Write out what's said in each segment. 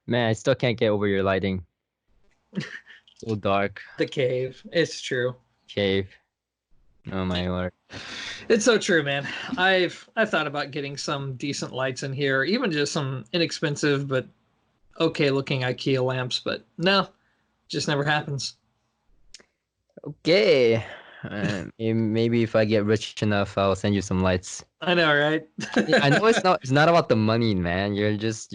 Man, I still can't get over your lighting. So dark. The cave. It's true. Cave. Oh my lord. It's so true, man. I've thought about getting some decent lights in here, even just some inexpensive but okay looking IKEA lamps, but no, just never happens. Okay. Maybe if I get rich enough, I'll send you some lights. I know, right? Yeah, I know it's not about the money, man. You just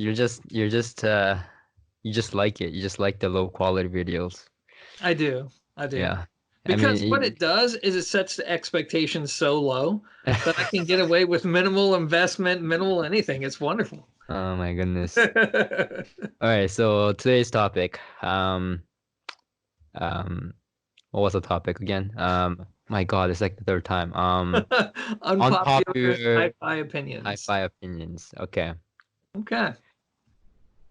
like it. You just like the low quality videos. I do. I do. Yeah. I Because what mean, it does is it sets the expectations so low that I can get away with minimal investment, minimal anything. It's wonderful. oh my goodness. All right, so today's topic. Um, what was the topic again? My God, it's like the third time. Unpopular Unpopular hi-fi opinions. hi-fi opinions. Okay. Okay.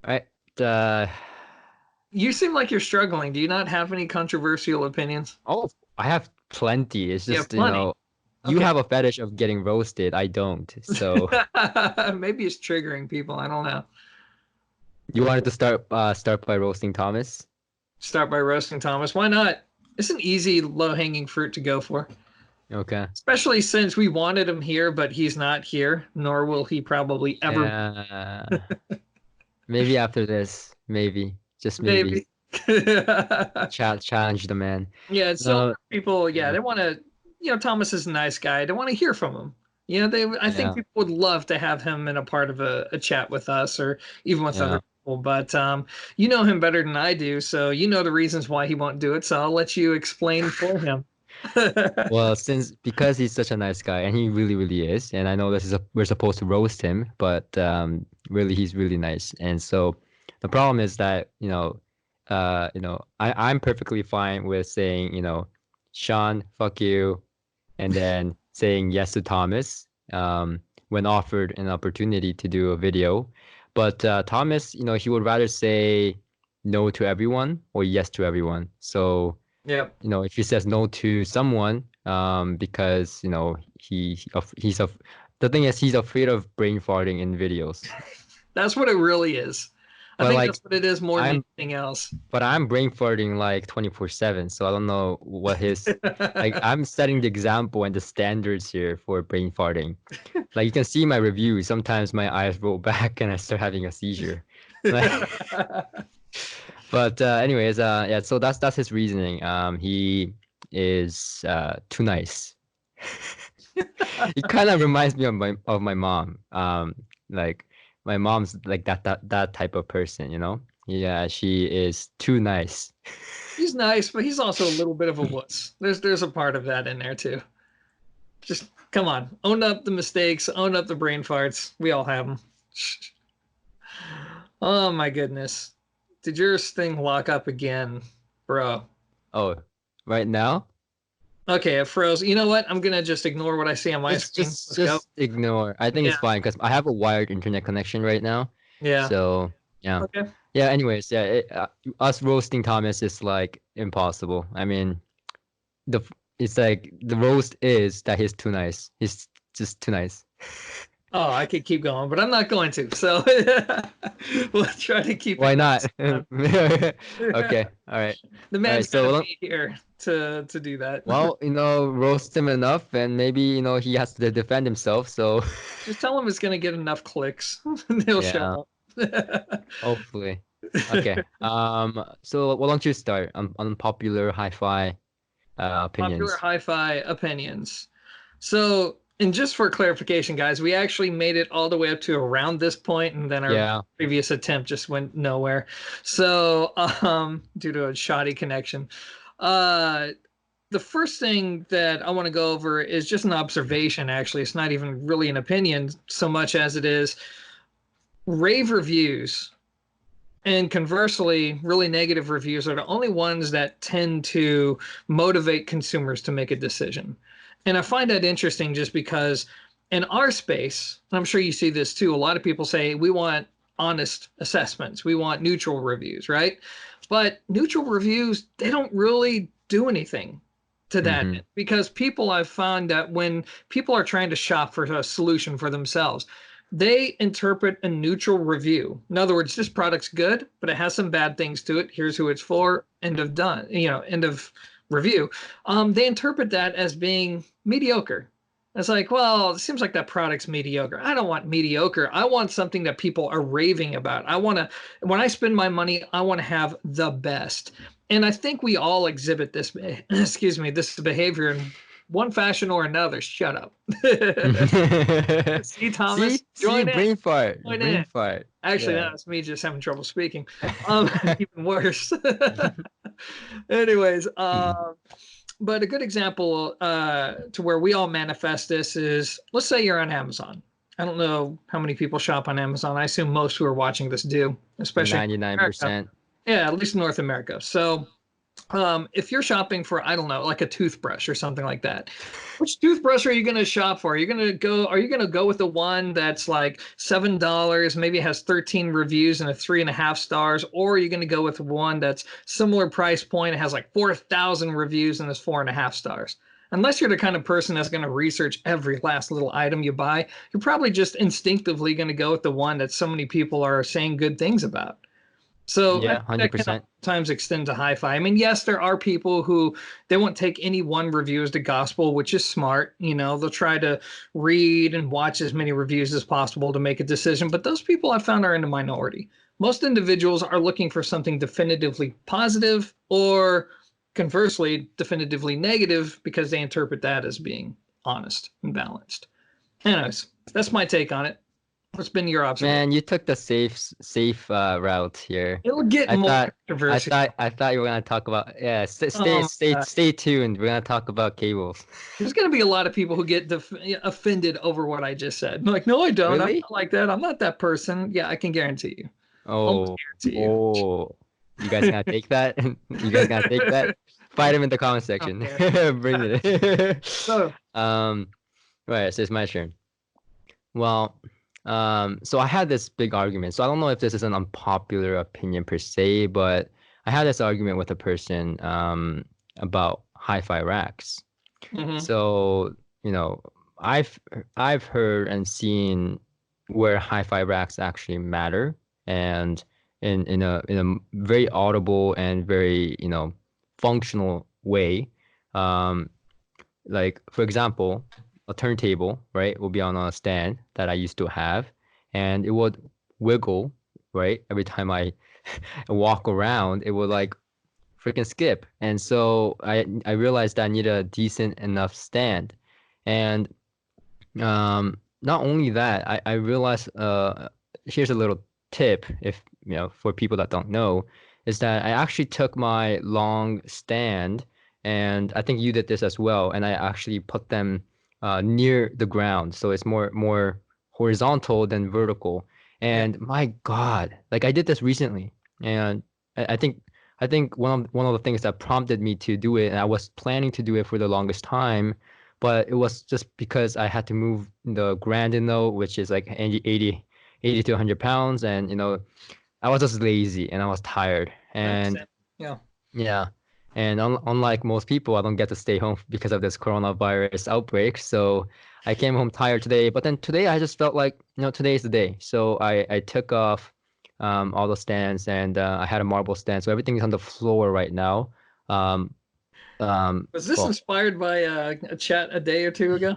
All right. Uh, You seem like you're struggling. Do you not have any controversial opinions? oh, I have plenty. It's You have just, plenty. you Okay. have a fetish of getting roasted. I don't. So Maybe it's triggering people. I don't know. you wanted to start by roasting Thomas? Start by roasting Thomas. Why not? It's an easy, low-hanging fruit to go for. Okay. Especially since we wanted him here, but he's not here, nor will he probably ever. Maybe after this, maybe, just maybe, Maybe. Yeah, challenge the man. so No, people, yeah, yeah, they want to, Thomas is a nice guy. They want to hear from him. I think yeah, people would love to have him in a part of a chat with us or even with other yeah. people. But you know him better than I do, so you know the reasons why he won't do it. So I'll let you explain for him. Well, since because he's such a nice guy, and he really, really is, and I know we're supposed to roast him, but really, he's really nice. And so the problem is that I'm perfectly fine with saying, Sean, fuck you, and then saying yes to Thomas when offered an opportunity to do a video. But Thomas, he would rather say no to everyone or yes to everyone. So Yep. if he says no to someone, because he's the thing is he's afraid of brain farting in videos. That's what it really is. I But think like that's what it is more than I'm, anything else. but I'm brain farting like 24/7, so I don't know what his like. I'm setting the example and the standards here for brain farting. Like you can see my review. Sometimes my eyes roll back and I start having a seizure. Like, but anyways, yeah. So that's his reasoning. He is too nice. It kind of reminds me of my mom. Like my mom's like that type of person, you know? Yeah, she is too nice. He's nice, but he's also a little bit of a wuss. There's a part of that in there too. Just come on, own up the mistakes, own up the brain farts. We all have them. Oh my goodness. Did your thing lock up again, bro? Oh, right now? Okay, it froze. You know what? I'm gonna just ignore what I see on my Just screen. just Let's go. just ignore. I think Yeah, it's fine because I have a wired internet connection right now. yeah. So, yeah. Okay. Yeah, anyways, yeah, us roasting Thomas is like impossible. I mean, it's like the roast is that he's too nice. He's just too nice. Oh, I could keep going, but I'm not going to. So we'll try to keep it Why not? nice. Okay. All right. The All right. man's got to So, be here to do that. well, roast him enough, and maybe he has to defend himself. So, Just tell him it's gonna get enough clicks, and he'll yeah, show up. hopefully. Okay. So why don't you start on unpopular hi-fi Popular opinions? hi-fi opinions. So, and just for clarification, guys, we actually made it all the way up to around this point, and then our Yeah. previous attempt just went nowhere. So, due to a shoddy connection. Uh, the first thing that I want to go over is just an observation, actually. It's not even really an opinion so much as it is rave reviews. And conversely, really negative reviews are the only ones that tend to motivate consumers to make a decision. And I find that interesting just because in our space, I'm sure you see this too, a lot of people say we want honest assessments, we want neutral reviews, right? But neutral reviews, they don't really do anything to that Mm-hmm. end because people I've found that when people are trying to shop for a solution for themselves, they interpret a neutral review. In other words, this product's good, but it has some bad things to it. Here's who it's for. End of done. End of review. They interpret that as being mediocre. It's like, well, it seems like that product's mediocre. I don't want mediocre. I want something that people are raving about. When I spend my money, I want to have the best. And I think we all exhibit this, excuse me, this behavior in one fashion or another. Shut up. See, Thomas, see, join in. brain fart, Join brain in. fart. Actually, Yeah. that's me just having trouble speaking. Even worse. Anyways, but a good example to where we all manifest this is, let's say you're on Amazon. I don't know how many people shop on Amazon. I assume most who are watching this do, especially 99%. yeah, at least North America. So if you're shopping for, I don't know, like a toothbrush or something like that, which toothbrush are you going to shop for? Are you going to go with the one that's like $7, maybe has 13 reviews and a 3.5 stars, or are you going to go with one that's similar price point, it has like 4,000 reviews and is 4.5 stars? Unless you're the kind of person that's going to research every last little item you buy, you're probably just instinctively going to go with the one that so many people are saying good things about. So I Yeah, think that can 100%. sometimes extend to hi-fi. I mean, yes, there are people who they won't take any one review as the gospel, which is smart. They'll try to read and watch as many reviews as possible to make a decision. But those people I found are in the minority. Most individuals are looking for something definitively positive or conversely definitively negative because they interpret that as being honest and balanced. Anyways, that's my take on it. What's been your observation? Man, you took the safe route here. It'll get I more thought controversial. I thought you were gonna talk about, yeah. Oh, Stay tuned. We're gonna talk about cables. there's going to be a lot of people who get offended over what I just said. I'm like, no, I don't. I'm Really? not like that. I'm not that person. Yeah, I can guarantee you. Almost Oh, guarantee you. oh. You guys gonna take that? You guys gonna take that? Fight him in the comment section. Okay. Bring it. So, Right. So it's my turn. Well, so I had this big argument. So I don't know if this is an unpopular opinion per se, but I had this argument with a person about hi-fi racks. mhm. So, you know, I've I've heard and seen where hi-fi racks actually matter, and in a very audible and very, functional way. Um, like for example, a turntable, right, will be on a stand that I used to have, and it would wiggle, right? Every time I walk around, it would like freaking skip. And so I realized that I need a decent enough stand. And not only that, I realized here's a little tip if for people that don't know, is that I actually took my long stand, and I think you did this as well, and I actually put them near the ground, so it's more horizontal than vertical. Yeah. And my God, like I did this recently, and I think one of the things that prompted me to do it, and I was planning to do it for the longest time, but it was just because I had to move the Grandino, which is like 80 to 100 pounds, and I was just lazy and I was tired, I and understand. Yeah. yeah, and unlike most people, I don't get to stay home because of this coronavirus outbreak. So I came home tired today, but then today I just felt like, today is the day. So I took off all the stands, and I had a marble stand. So everything is on the floor right now. Um, Was this well, inspired by a chat a day or two ago?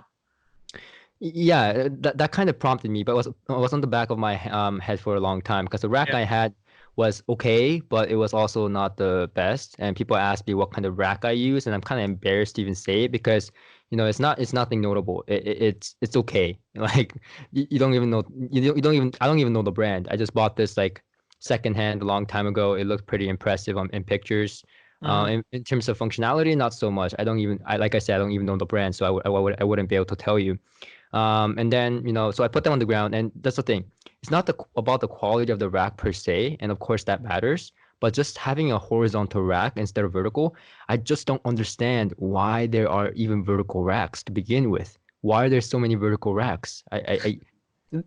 yeah, that kind of prompted me, but it was on the back of my head for a long time because the rack Yeah. I had was okay, but it was also not the best. And people ask me what kind of rack I use, and I'm kind of embarrassed to even say it because it's nothing notable. It's okay. Like you don't even know, you don't even I don't even know the brand. I just bought this like secondhand a long time ago. It looked pretty impressive in pictures. Mhm. In terms of functionality, not so much. Like I said, I don't even know the brand, so I wouldn't be able to tell you. And then, so I put them on the ground, and that's the thing. It's not about the quality of the rack per se, and of course that matters, but just having a horizontal rack instead of vertical, I just don't understand why there are even vertical racks to begin with. Why are there so many vertical racks?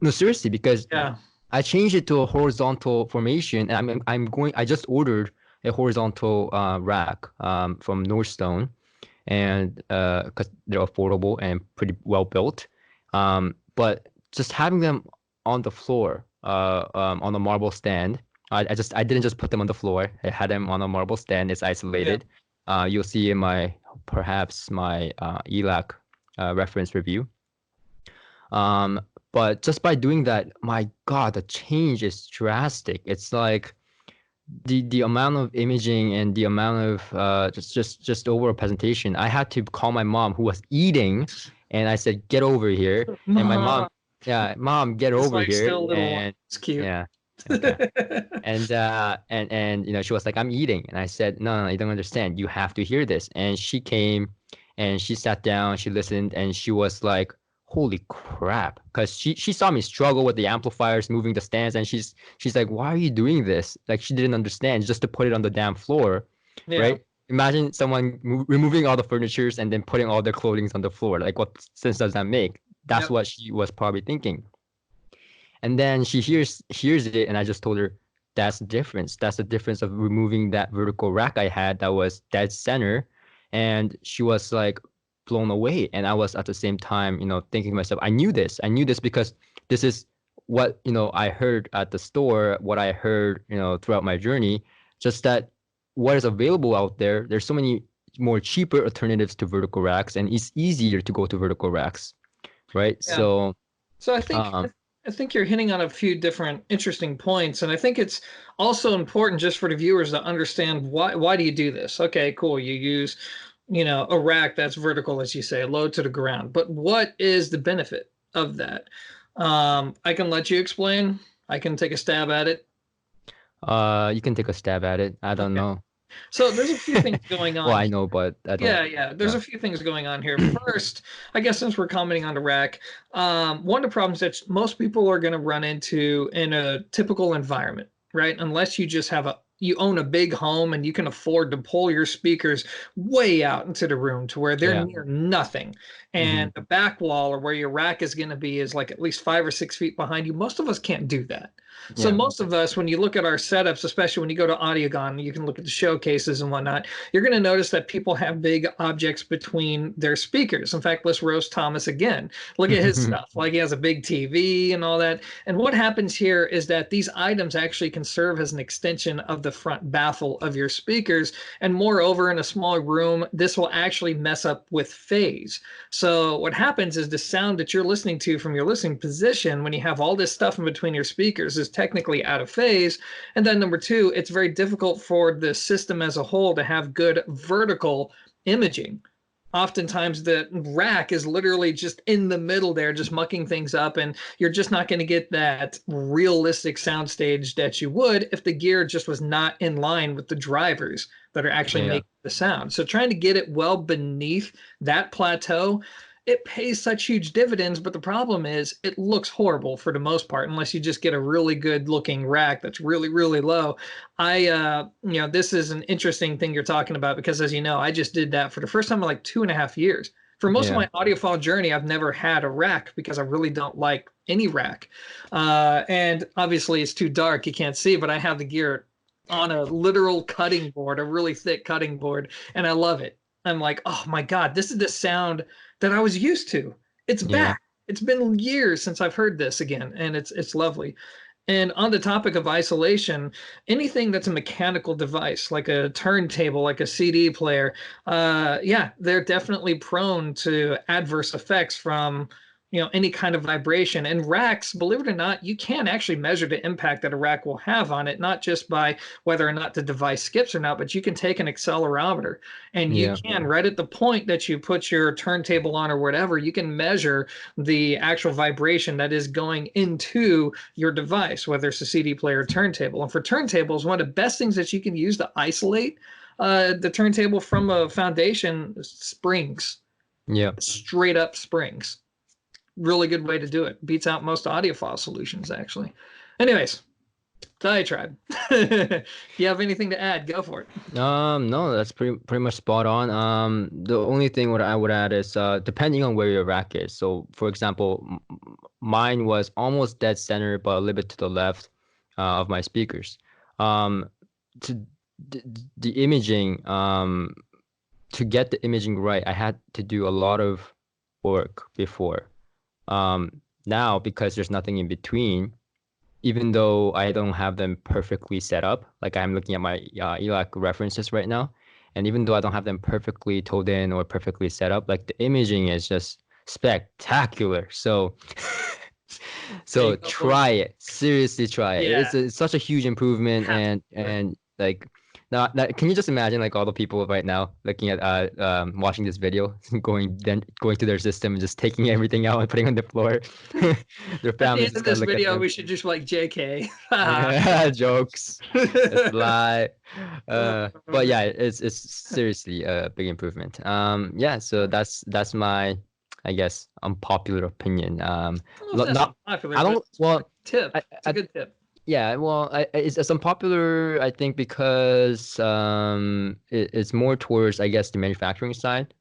No, seriously, because Yeah. I changed it to a horizontal formation, and I just ordered a horizontal rack from Northstone, and because they're affordable and pretty well built. But just having them on the floor, on a marble stand. I didn't just put them on the floor. I had them on a marble stand. It's Yeah. isolated. You'll see in perhaps my ELAC reference review. Um, but just by doing that, my God, the change is drastic. It's like the amount of imaging and the amount of just overall presentation. I had to call my mom who was eating, and I said, "Get over here." And my mom, Mom, yeah, mom, get it's over like here. still a little one. And It's cute. yeah, okay. And she was like, "I'm eating," and I said, "No, no, you don't understand. You have to hear this." And she came, and she sat down, she listened, and she was like, "Holy crap!" Because she saw me struggle with the amplifiers, moving the stands, and she's like, "Why are you doing this?" Like she didn't understand, just to put it on the damn floor, Yeah. right? Imagine someone removing all the furnitures and then putting all their clothing on the floor. Like, what sense does that make? That's Yep. what she was probably thinking. And then she hears it, and I just told her, that's the difference. That's the difference of removing that vertical rack I had that was dead center. And she was like blown away. And I was at the same time, thinking to myself, I knew this. I knew this because this is what, I heard at the store, what I heard, throughout my journey. Just that what is available out there, there's so many more cheaper alternatives to vertical racks, and it's easier to go to vertical racks, right? Yeah. So So I think um I think you're hitting on a few different interesting points, and I think it's also important just for the viewers to understand why do you do this? Okay, cool. You use, a rack that's vertical, as you say, low to the ground. But what is the benefit of that? I can let you explain. I can take a stab at it. You can take a stab at it. I don't Okay. know. So there's a few things going Well, on. I know, but I don't. Yeah. There's Yeah. a few things going on here. First, I guess since we're commenting on the rack, one of the problems that most people are going to run into in a typical environment, right? Unless you just you own a big home and you can afford to pull your speakers way out into the room to where they're Yeah. near nothing. Hmm. And the back wall or where your rack is going to be is like at least 5 or 6 feet behind you. Most of us can't do that. So Yeah. most of us, when you look at our setups, especially when you go to Audiogon, you can look at the showcases and whatnot, you're going to notice that people have big objects between their speakers. In fact, let's roast Thomas again. Look at his stuff. Like he has a big TV and all that. And what happens here is that these items actually can serve as an extension of the front baffle of your speakers. And moreover, in a smaller room, this will actually mess up with phase. So what happens is the sound that you're listening to from your listening position, when you have all this stuff in between your speakers, is technically out of phase. And then number two, it's very difficult for the system as a whole to have good vertical imaging. Oftentimes the rack is literally just in the middle there, just mucking things up, and you're just not going to get that realistic soundstage that you would if the gear just was not in line with the drivers that are actually Yeah. making the sound. So trying to get it well beneath that plateau, it pays such huge dividends, but the problem is it looks horrible for the most part unless you just get a really good looking rack that's really, really low. This is an interesting thing you're talking about because, as you know, I just did that for the first time in like 2.5 years. For most of Yeah. my audiophile journey, I've never had a rack because I really don't like any rack. And obviously, it's too dark, you can't see, but I have the gear on a literal cutting board, a really thick cutting board, and I love it. I'm like, oh my God, this is the sound that I was used to. It's Yeah. back. It's been years since I've heard this again, and it's lovely. And on the topic of isolation, anything that's a mechanical device, like a turntable, like a CD player, yeah, they're definitely prone to adverse effects from any kind of vibration. And racks, believe it or not, you can actually measure the impact that a rack will have on it, not just by whether or not the device skips or not, but you can take an accelerometer and you Yeah. can, right at the point that you put your turntable on or whatever, you can measure the actual vibration that is going into your device, whether it's a CD player or turntable. And for turntables, one of the best things that you can use to isolate the turntable from a foundation is springs, Yeah. straight up springs. Really good way to do it. Beats out most audiophile solutions, actually. Anyways, diatribe. You have anything to add? Go for it. No, that's pretty much spot on. The only thing what I would add is depending on where your rack is. So, for example, mine was almost dead center, but a little bit to the left of my speakers. Um, to the imaging, to get the imaging right, I had to do a lot of work before. Um, now, because there's nothing in between, even though I don't have them perfectly set up, like I'm looking at my ELAC references right now, and even though I don't have them perfectly told in or perfectly set up, like the imaging is just spectacular. So, There you so go. try it. Seriously, try it. Yeah, It's such a huge improvement, have to. and like, now, can you just imagine like all the people right now looking at watching this video, going to their system and just taking everything out and putting on the floor. Their At the families end just of gonna this look at video, them. we should just like JK. Yeah, jokes. That's a lie. But Man. yeah, it's seriously a big improvement. Yeah, so that's my, I guess, unpopular opinion. I don't know if that's Not, popular, I but don't. it's a Well, tip. I, It's a I good tip. yeah, well, it's unpopular, I think, because it's more towards, I guess, the manufacturing side.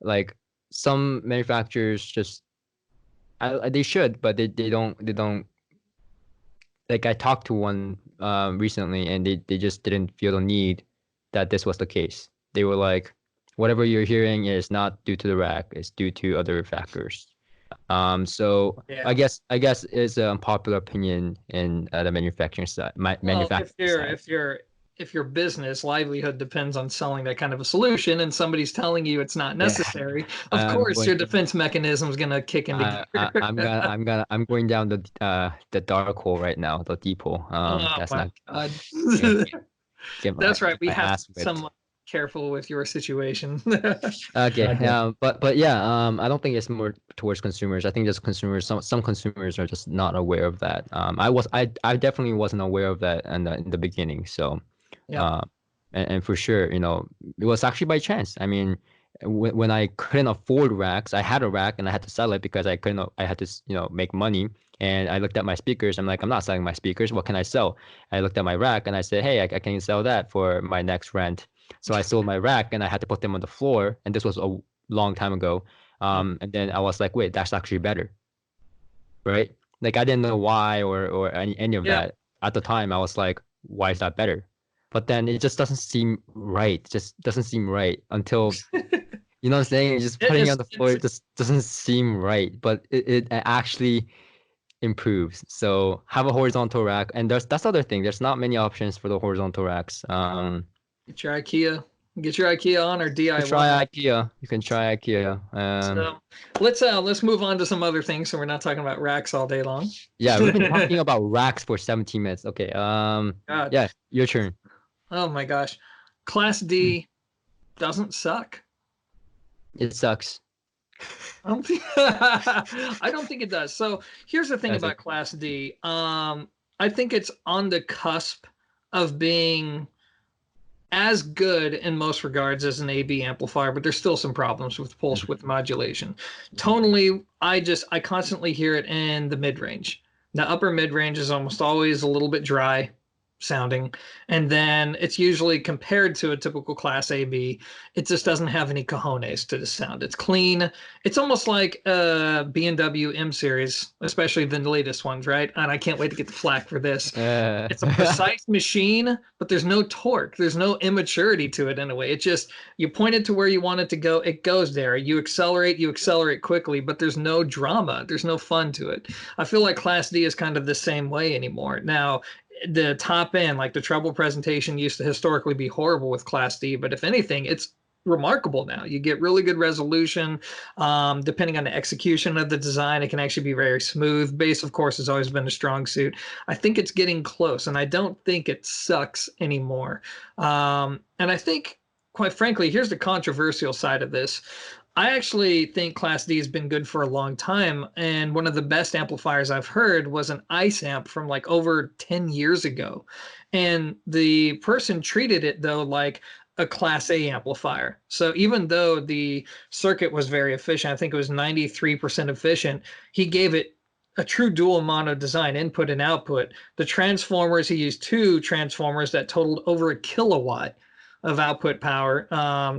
Like some manufacturers just, they should, but they don't. Like I talked to one recently, and they just didn't feel the need that this was the case. They were like, whatever you're hearing is not due to the rack, it's due to other factors. So Yeah. I guess it's an unpopular opinion in the manufacturing side, Well, if manufacturing you're side. if you're if your business livelihood depends on selling that kind of a solution and somebody's telling you it's not Yeah, necessary, of I'm course going. your defense mechanism is gonna kick into gear. I'm going down the dark hole right now, the deep hole. Oh That's my not God. gonna That's right. get We my have to ass be whipped. somewhat careful with your situation. Okay, but yeah, I don't think it's more towards consumers. I think just consumers, some consumers are just not aware of that. I definitely wasn't aware of that in the beginning. So, Yeah. uh, and for sure, it was actually by chance. I mean, when I couldn't afford racks, I had a rack and I had to sell it because I couldn't. I had to, make money. And I looked at my speakers. I'm like, I'm not selling my speakers. What can I sell? I looked at my rack and I said, hey, I can sell that for my next rent. So I sold my rack and I had to put them on the floor. And this was a long time ago. And then I was like, wait, that's actually better, right? Like I didn't know why or any of Yeah. that at the time. I was like, why is that better? But then it just doesn't seem right. It just doesn't seem right until, you know what I'm saying? Just putting it on the floor, It's it just doesn't seem right. But it actually improves. So have a horizontal rack, and that's the other thing. There's not many options for the horizontal racks. get your IKEA. Get your IKEA on or You can DIY. try IKEA. You can try IKEA. So let's move on to some other things so we're not talking about racks all day long. Yeah, we've been talking about racks for 17 minutes. Okay. God. Yeah, your turn. Oh my gosh. Class D doesn't suck. It sucks. I don't think I don't think it does. So here's the thing That's it. about Class D. I think it's on the cusp of being as good in most regards as an AB amplifier, but there's still some problems with pulse width modulation. Tonally, I constantly hear it in the mid range. The upper mid range is almost always a little bit dry sounding, and then it's usually compared to a typical Class AB. It just doesn't have any cojones to the sound. It's clean. It's almost like a B&W M series, especially the latest ones, right? And I can't wait to get the flack for this. Uh, It's a precise machine, but there's no torque. There's no immaturity to it in a way. It just, you point it to where you want it to go, it goes there. You accelerate quickly, but there's no drama. There's no fun to it. I feel like Class D is kind of the same way anymore. Now, the top end, like the treble presentation, used to historically be horrible with Class D, but if anything, it's remarkable now. You get really good resolution. Depending on the execution of the design, it can actually be very smooth. Bass, of course, has always been a strong suit. I think it's getting close, and I don't think it sucks anymore. And I think, quite frankly, here's the controversial side of this. I actually think Class D has been good for a long time, and one of the best amplifiers I've heard was an ice amp from like over 10 years ago. And the person treated it though like a Class A amplifier. So even though the circuit was very efficient, I think it was 93% efficient, he gave it a true dual mono design, input and output. The transformers, he used two transformers that totaled over a kilowatt of output power,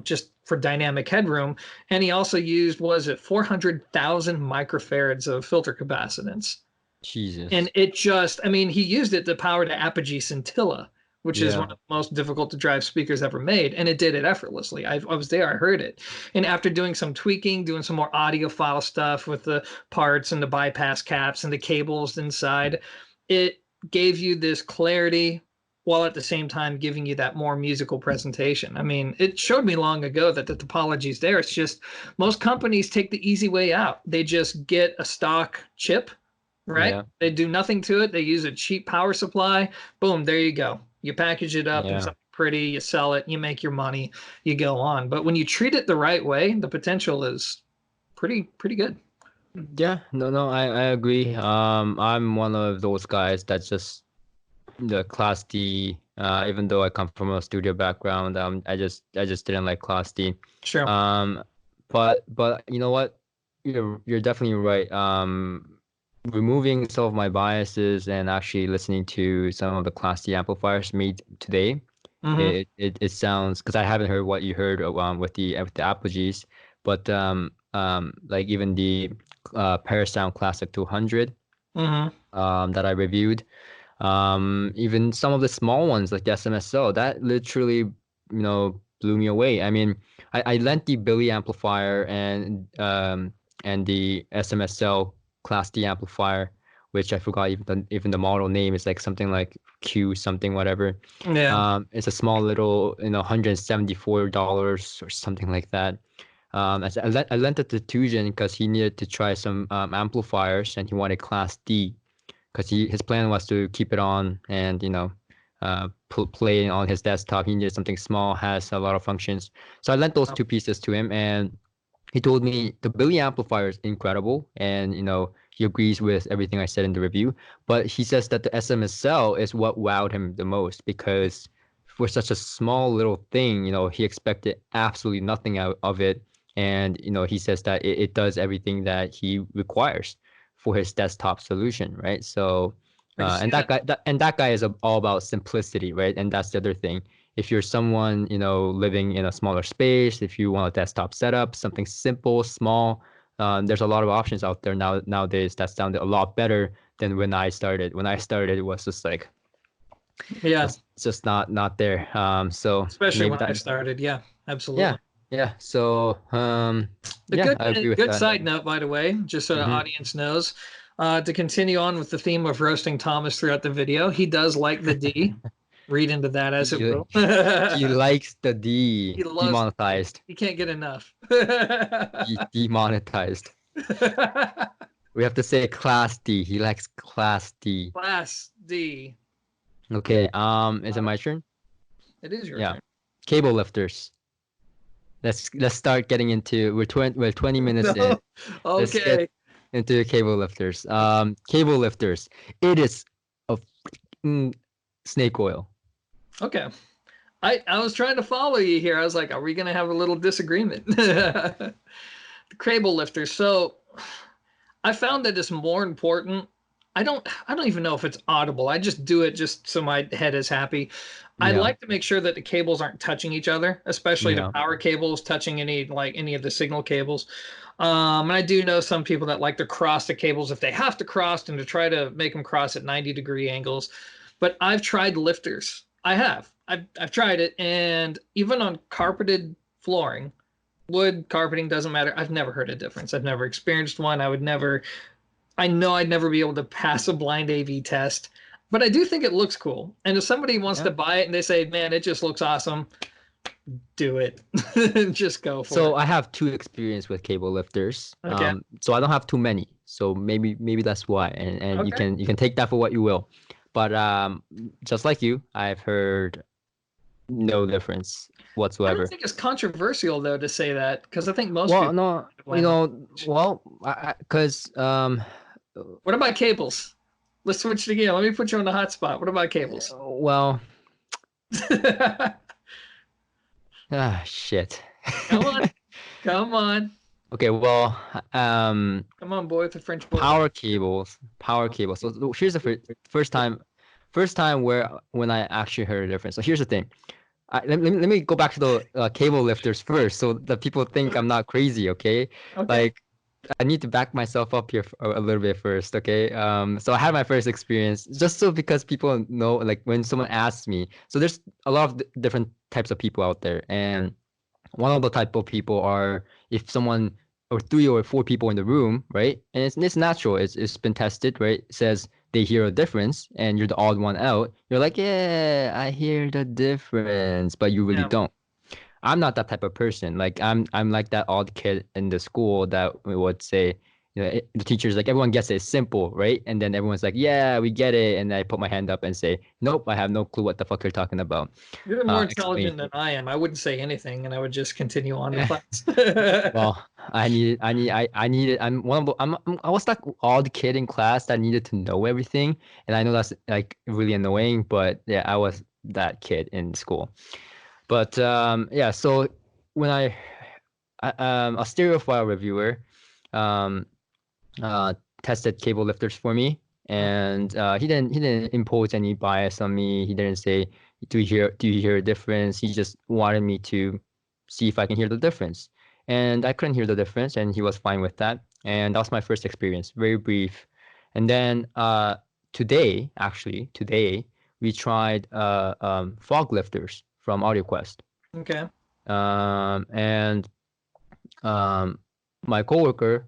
just for dynamic headroom. And he also used, was it 400,000 microfarads of filter capacitance. And Jesus. it just, I mean, he used it to power the Apogee Scintilla, which is one Yeah. of the most difficult to drive speakers ever made, and it did it effortlessly. I was there, I heard it, and after doing some tweaking, doing some more audiophile stuff with the parts and the bypass caps and the cables inside, it gave you this clarity while at the same time giving you that more musical presentation. I mean, it showed me long ago that the topology is there. It's just most companies take the easy way out. They just get a stock chip, right? Yeah. They do nothing to it. They use a cheap power supply. Boom, there you go. You package it up in Yeah. something pretty, you sell it, you make your money, you go on. But when you treat it the right way, the potential is pretty good. Yeah. No, I agree. I'm one of those guys that just the Class D. Even though I come from a studio background, I just didn't like Class D. Sure. Um, but you know what? You're definitely right. Removing some of my biases and actually listening to some of the Class D amplifiers made today, Mm-hmm. it sounds, because I haven't heard what you heard with the Apogees, but like even the Parasound Classic 200 Mm-hmm. that I reviewed, even some of the small ones like the SMSO, that literally, blew me away. I mean, I lent the Billy amplifier and the SMSO Class D amplifier, which I forgot even the model name is like something like Q something whatever. Yeah. It's a small little, $174 or something like that. I lent it to Tujan because he needed to try some amplifiers and he wanted Class D because his plan was to keep it on and play on his desktop. He needed something small, has a lot of functions. So I lent those two pieces to him, and he told me the Billy amplifier is incredible, and he agrees with everything I said in the review. But he says that the SMSL is what wowed him the most because for such a small little thing, he expected absolutely nothing out of it, and he says that it does everything that he requires for his desktop solution, right? So, I can see and that that. guy is all about simplicity, right? And that's the other thing. If you're someone, living in a smaller space, if you want a desktop setup, something simple, small, there's a lot of options out there nowadays that sounded a lot better than when I started. When I started, it was just like Yeah. just not there. So Especially maybe when I that, started. Yeah, yeah, absolutely. yeah. So, A yeah, good I agree with good that. side note, by the way, just so the Hmm. audience knows, to continue on with the theme of roasting Thomas throughout the video, he does like the D. Read into that as it He, will. he likes the D. He loves the D. Demonetized. He can't get enough. Demonetized. We have to say Class D. He likes Class D. Class D. Okay. Is it Uh, my turn? it is your Yeah. turn. Cable lifters. Let's start getting into. We're 20 minutes in. No. Let's get Okay. into cable lifters. Cable lifters. It is a freaking snake oil. Okay. I was trying to follow you here. I was like, are we gonna have a little disagreement? The cable lifter. So I found that it's more important. I don't even know if it's audible. I just do it just so my head is happy. I Yeah. like to make sure that the cables aren't touching each other, especially the Yeah. power cables touching any of the signal cables. And I do know some people that like to cross the cables if they have to cross and to try to make them cross at 90-degree angles. But I've tried lifters. I have. I've tried it, and even on carpeted flooring, wood carpeting doesn't matter. I've never heard a difference. I've never experienced one. I know I'd never be able to pass a blind AV test, but I do think it looks cool. And if somebody wants Yeah. to buy it and they say, man, it just looks awesome, do it. Just go for So it. I have two experience with cable lifters. Okay. So I don't have too many. So maybe that's why. And you Okay. can take that for what you will. But just like you, I've heard no difference I don't whatsoever. think it's controversial though to say that because I think most Well, people no, blame them. well, because What about cables? Let's switch it again. Let me put you on the hot spot. What about cables? well, Come shit. on. Come on. Okay, well, Come on, boy with the French bulldog. power cables. So here's the first time when I actually heard a difference. So here's the thing. Let me go back to the cable lifters first, so that people think I'm not crazy. Okay, Okay. like I need to back myself up here a little bit first, okay? So I had my first experience just so because people know, like when someone asks me. So there's a lot of different types of people out there, and one of the type of people are if someone or three or four people in the room, right? And it's natural. It's been tested, right? It says they hear a difference, and you're the odd one out. You're like, yeah, I hear the difference, but you really Yeah. don't. I'm not that type of person. Like I'm like that odd kid in the school that we would say, the teacher's like everyone gets it, it's simple, right? And then everyone's like, yeah, we get it. And I put my hand up and say, nope, I have no clue what the fuck you're talking about. You're more Explain intelligent to than me. I am. I wouldn't say anything, and I would just continue on to class. Well, I needed. I'm one of the. I was that odd kid in class that needed to know everything, and I know that's like really annoying, but yeah, I was that kid in school. But yeah, so when a stereophile reviewer um, tested cable lifters for me, and he didn't impose any bias on me. He didn't say, do you hear a difference? He just wanted me to see if I can hear the difference, and I couldn't hear the difference, and he was fine with that. And that was my first experience, very brief. And then today we tried fog lifters from AudioQuest, Okay. and um, my coworker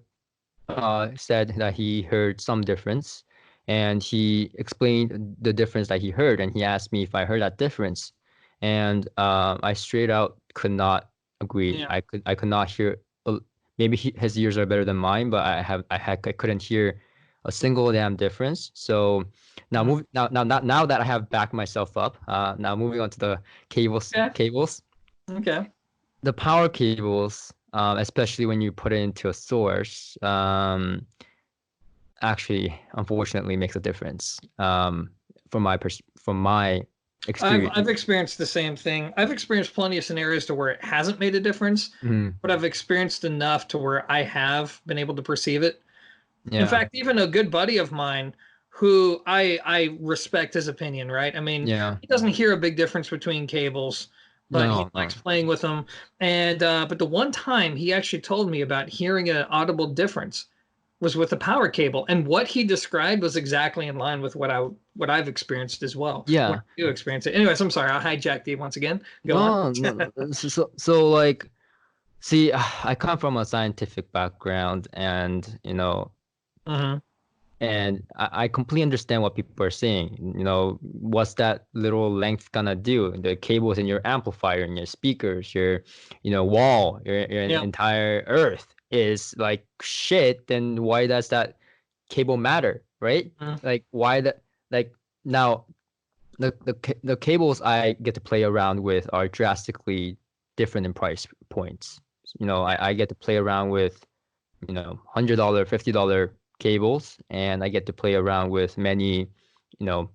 said that he heard some difference, and he explained the difference that he heard, and he asked me if I heard that difference, and I straight out could not agree. Yeah. I could not hear. Maybe his ears are better than mine, but I couldn't hear a single damn difference. So now that I have backed myself up, now moving on to the Okay. cables. Okay. The power cables, especially when you put it into a source, actually, unfortunately, makes a difference. From my experience. I've experienced the same thing. I've experienced plenty of scenarios to where it hasn't made a difference, Mhm. but I've experienced enough to where I have been able to perceive it. In Yeah, fact, even a good buddy of mine who I respect his opinion, right? I mean, yeah. he doesn't hear a big difference between cables, but he No, likes no. playing with them. And but the one time he actually told me about hearing an audible difference was with the power cable, and what he described was exactly in line with what I've experienced as well when Yeah. I do experience it. Anyways, I'm sorry, I hijacked you once again. Go on. No, no, no. So like, see, I come from a scientific background, and Hmm. and I completely understand what people are saying. What's that little length gonna do? The cables in your amplifier and your speakers, your wall, your Yeah. entire earth is like shit. Then why does that cable matter, right? Mhm. Like why that like now the cables I get to play around with are drastically different in price points. I get to play around with $100, $50 cables, and I get to play around with many, you know,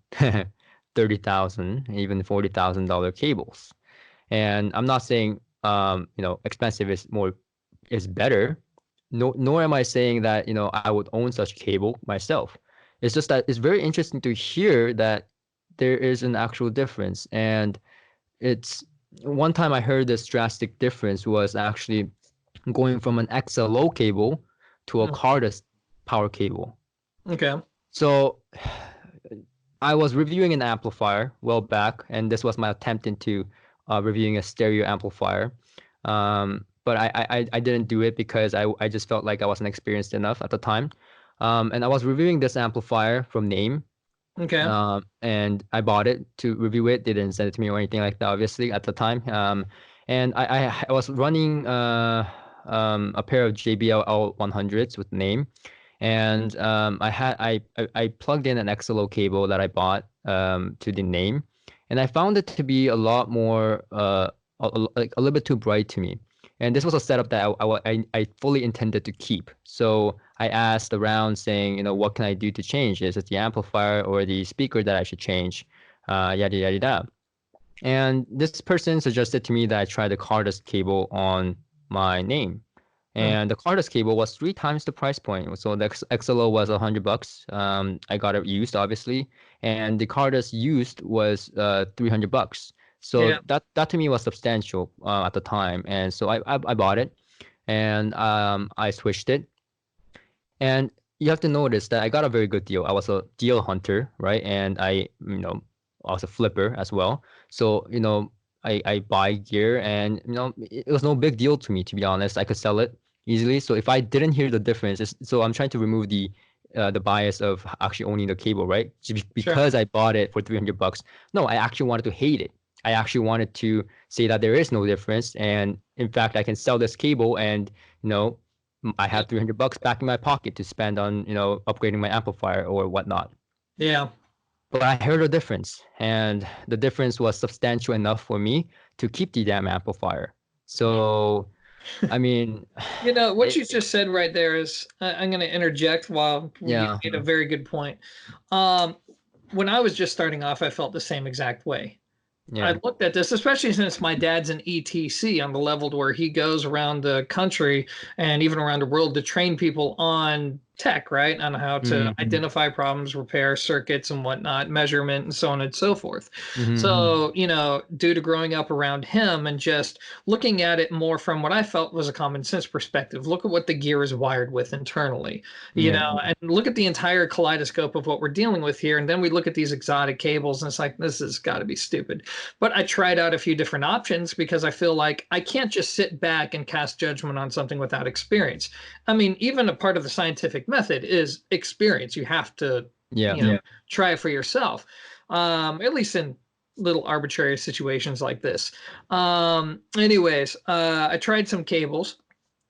30,000, even $40,000 cables. And I'm not saying expensive is better. No, nor am I saying that I would own such cable myself. It's just that it's very interesting to hear that there is an actual difference. And it's one time I heard this drastic difference was actually going from an XLO cable to a Mhm. cordless power cable. Okay. So I was reviewing an amplifier well back, and this was my attempt into reviewing a stereo amplifier. But I didn't do it because I just felt like I wasn't experienced enough at the time. And I was reviewing this amplifier from Name, Okay. and I bought it to review it. They didn't send it to me or anything like that, obviously, at the time. And I was running a pair of JBL L100s with Name, and I plugged in an XLO cable that I bought to the Name, and I found it to be a lot more like a little bit too bright to me. And this was a setup that I fully intended to keep. So I asked around saying, what can I do to change? Is it the amplifier or the speaker that I should change? Yada, yada, yada. And this person suggested to me that I try the cordless cable on my Name. Mhm. And the cordless cable was three times the price point. So the XLO was $100. I got it used, obviously, and the cordless used was $300. So Yeah. that to me was substantial at the time, and so I bought it, and I switched it. And you have to notice that I got a very good deal. I was a deal hunter, right? And I was a flipper as well. So, I buy gear and, it was no big deal to me, to be honest. I could sell it easily. So if I didn't hear the difference, so I'm trying to remove the bias of actually owning the cable, right? Sure. Because I bought it for $300. No, I actually wanted to hate it. I actually wanted to say that there is no difference. And in fact, I can sell this cable and, you know, I have $300 back in my pocket to spend on, upgrading my amplifier or whatnot. Yeah. But I heard a difference, and the difference was substantial enough for me to keep the damn amplifier. So, I mean, What you just said right there is, I'm going to interject while you yeah, made a very good point. Um, when I was just starting off, I felt the same exact way. I yeah, looked at this, especially since my dad's an ETC on the level to where he goes around the country and even around the world to train people on tech, right? On how to mm-hmm, identify problems, repair circuits and whatnot, measurement, and so on and so forth. mm-hmm, So, due to growing up around him and just looking at it more from what I felt was a common sense perspective, look at what the gear is wired with internally, yeah, and look at the entire kaleidoscope of what we're dealing with here. And then we look at these exotic cables and it's like, this has got to be stupid. But I tried out a few different options because I feel like I can't just sit back and cast judgment on something without experience. I mean, even a part of the scientific method is experience. You have to, yeah, try it for yourself, at least in little arbitrary situations like this. Anyways, I tried some cables.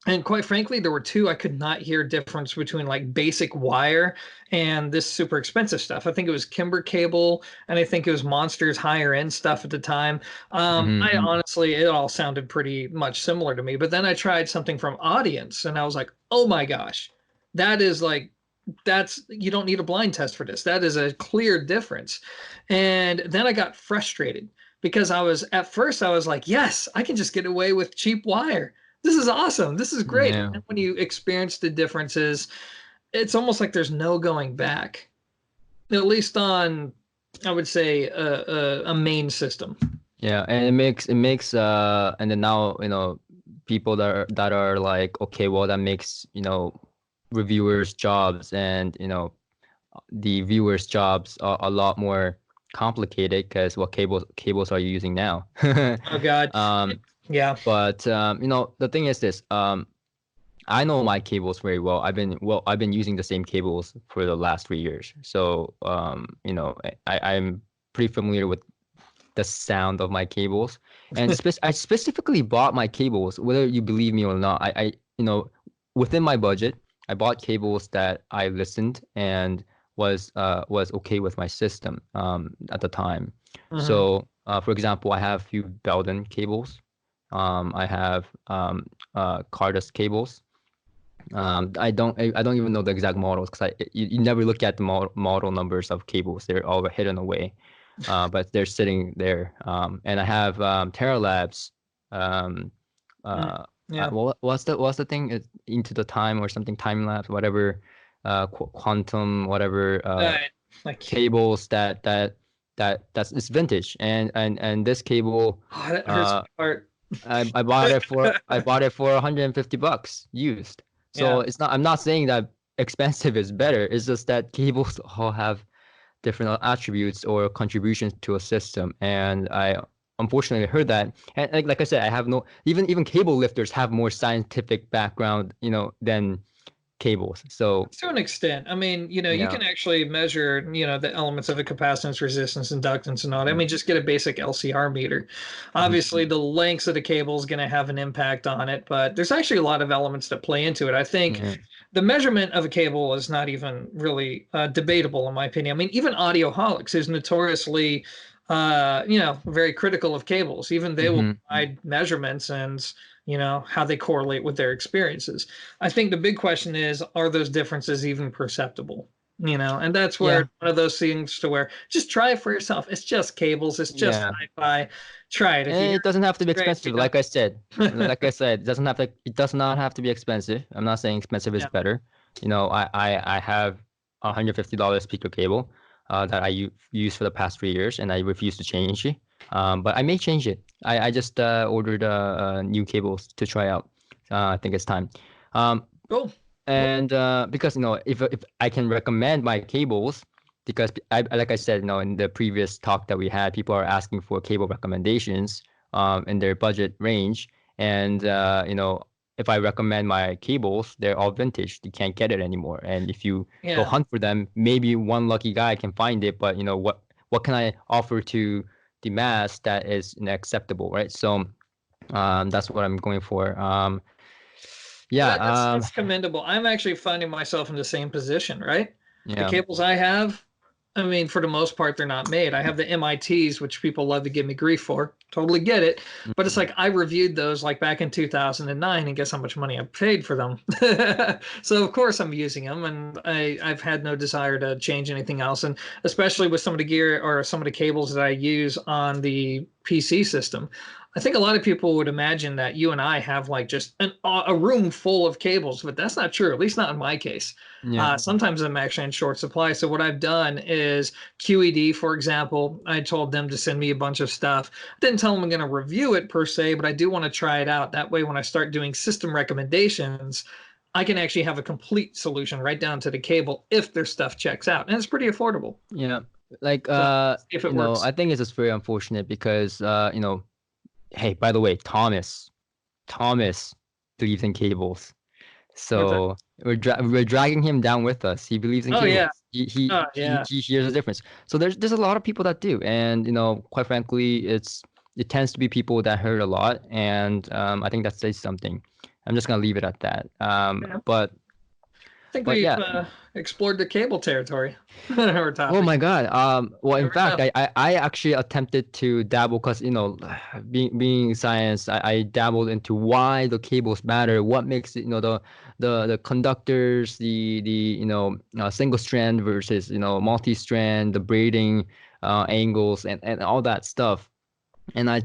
And quite frankly, there were two I could not hear difference between like basic wire and this super expensive stuff. I think it was Kimber cable, and I think it was Monster's higher end stuff at the time. I mm-hmm, honestly, it all sounded pretty much similar to me. But then I tried something from Audience, and I was like, oh my gosh, that is like that's you don't need a blind test for this. That is a clear difference. And then I got frustrated because I was like, yes, I can just get away with cheap wire. This is awesome. This is great. And yeah. then when you experience the differences, it's almost like there's no going back. At least on, I would say, a main system. Yeah, and and then now, people that are like, okay, well, that makes, reviewers' jobs and, the viewers' jobs a lot more complicated because what cables are you using now? Oh God. Um, Yeah. but the thing is this, I know my cables very well. I've been using the same cables for the last 3 years. So I'm pretty familiar with the sound of my cables. And I specifically bought my cables, whether you believe me or not. Within my budget, I bought cables that I listened and was okay with my system at the time. Hmm. So, for example, I have a few Belden cables. I have Cardus cables. I don't even know the exact models because you never look at the model numbers of cables. They're all hidden away, but they're sitting there. And I have Teralabs. Um, Yeah. what's the thing? It's Into the Time or something, time lapse, whatever. Quantum, whatever. Like, Cables that's it's vintage, and this cable. oh, that hurts Uh, my heart. I bought it for $150 used. So Yeah. it's not I'm not saying that expensive is better. It's just that cables all have different attributes or contributions to a system. And I unfortunately heard that. And like I said, I have no even cable lifters have more scientific background, than cables. So To an extent. I mean, you yeah. can actually measure, the elements of a capacitance, resistance, inductance, and all that. I Yeah. mean, just get a basic LCR meter. Mhm. Obviously, the lengths of the cable is going to have an impact on it, but there's actually a lot of elements that play into it. I think Yeah. the measurement of a cable is not even really debatable, in my opinion. I mean, even Audioholics is notoriously, very critical of cables. Even they will Hmm. provide measurements and, how they correlate with their experiences. I think the big question is, are those differences even perceptible? And that's where Yeah. one of those things to where just try it for yourself. It's just cables. It's just Yeah. hi-fi. Try it. If you And hear it doesn't have to it's be great. If you expensive. don't, It does not have to be expensive. I'm not saying expensive is yeah, better. I have $150 speaker cable that used for the past 3 years, and I refuse to change it. But I may change it. I just ordered new cables to try out. I think it's time. Um, cool. And because if I can recommend my cables, because like I said, in the previous talk that we had, people are asking for cable recommendations in their budget range, and if I recommend my cables, they're all vintage. You can't get it anymore. And if you go Yeah. hunt for them, maybe one lucky guy can find it, but what can I offer to the mass that is acceptable, right? So that's what I'm going for. Well, Yeah, that's commendable. I'm actually finding myself in the same position, right? The yeah. cables I have, I mean, for the most part, they're not made. I have the MITs, which people love to give me grief for. Totally get it. But it's Mhm. like I reviewed those like back in 2009, and guess how much money I paid for them. So of course I'm using them, and I've had no desire to change anything else. And especially with some of the gear or some of the cables that I use on the PC system, I think a lot of people would imagine that you and I have like just a room full of cables, but that's not true, at least not in my case. Yeah. Sometimes I'm actually in short supply. So what I've done is QED, for example, I told them to send me a bunch of stuff. I didn't tell them I'm going to review it per se, but I do want to try it out. That way, when I start doing system recommendations, I can actually have a complete solution right down to the cable if their stuff checks out. And it's pretty affordable. Yeah. Like So see if it works. I think it's just very unfortunate because hey, by the way, Thomas believes in cables. What's that? So we're dragging him down with us. He believes in Oh, yeah. cables. He Oh, he yeah. he hears the difference. So there's a lot of people that do, and quite frankly, it tends to be people that heard a lot, and I think that says something. I'm just gonna leave it at that. Yeah. But I think but we've yeah. explored the cable territory or Oh topic. my God. Well, in Never fact, know. I actually attempted to dabble because, being science, I dabbled into why the cables matter, what makes it, the conductors, the single strand versus, multi-strand, the braiding angles and all that stuff. And I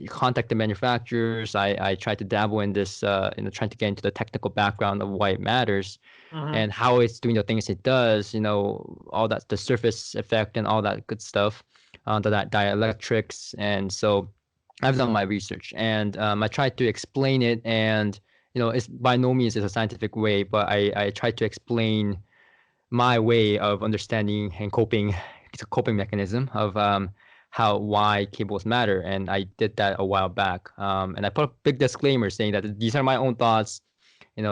contact the manufacturers. I tried to dabble in this, trying to get into the technical background of why it matters Hmm. and how it's doing the things it does, all that, the surface effect and all that good stuff, that dielectrics. And so I've done my research and I tried to explain it. And, it's by no means is a scientific way, but I tried to explain my way of understanding and coping. It's a coping mechanism of why cables matter, and I did that a while back. And I put a big disclaimer saying that these are my own thoughts.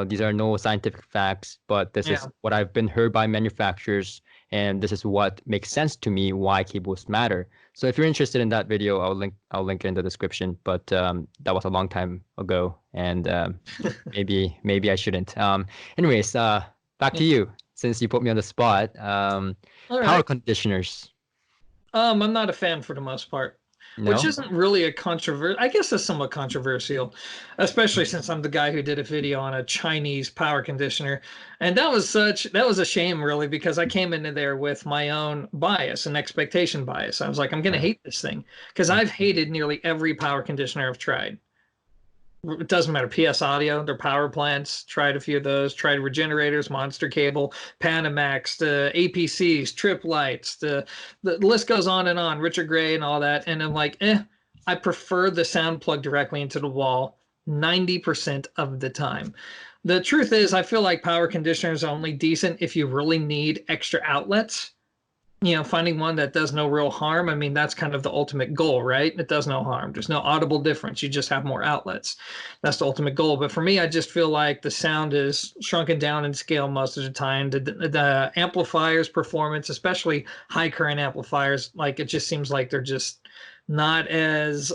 These are no scientific facts, but this is Yeah. what I've been heard by manufacturers, and this is what makes sense to me why cables matter. So if you're interested in that video, I'll link it in the description. But that was a long time ago, and maybe I shouldn't. Anyways, back Yeah. to you since you put me on the spot. All Power right. conditioners. I'm not a fan for the most part, which No? isn't really a controversial. I guess it's somewhat controversial, especially since I'm the guy who did a video on a Chinese power conditioner, and that was a shame really because I came into there with my own bias and expectation bias. I was like, I'm gonna Yeah. hate this thing because I've hated nearly every power conditioner I've tried. It doesn't matter. PS Audio, their power plants, tried a few of those, tried regenerators, Monster Cable, Panamax, the APCs, Trip Lights, the list goes on, Richard Gray and all that. And I'm like, I prefer the sound plug directly into the wall 90% of the time. The truth is, I feel like power conditioners are only decent if you really need extra outlets. Finding one that does no real harm. I mean, that's kind of the ultimate goal, right? It does no harm. There's no audible difference. You just have more outlets. That's the ultimate goal. But for me, I just feel like the sound is shrunken down in scale most of the time. The amplifiers performance, especially high current amplifiers, like it just seems like they're just not as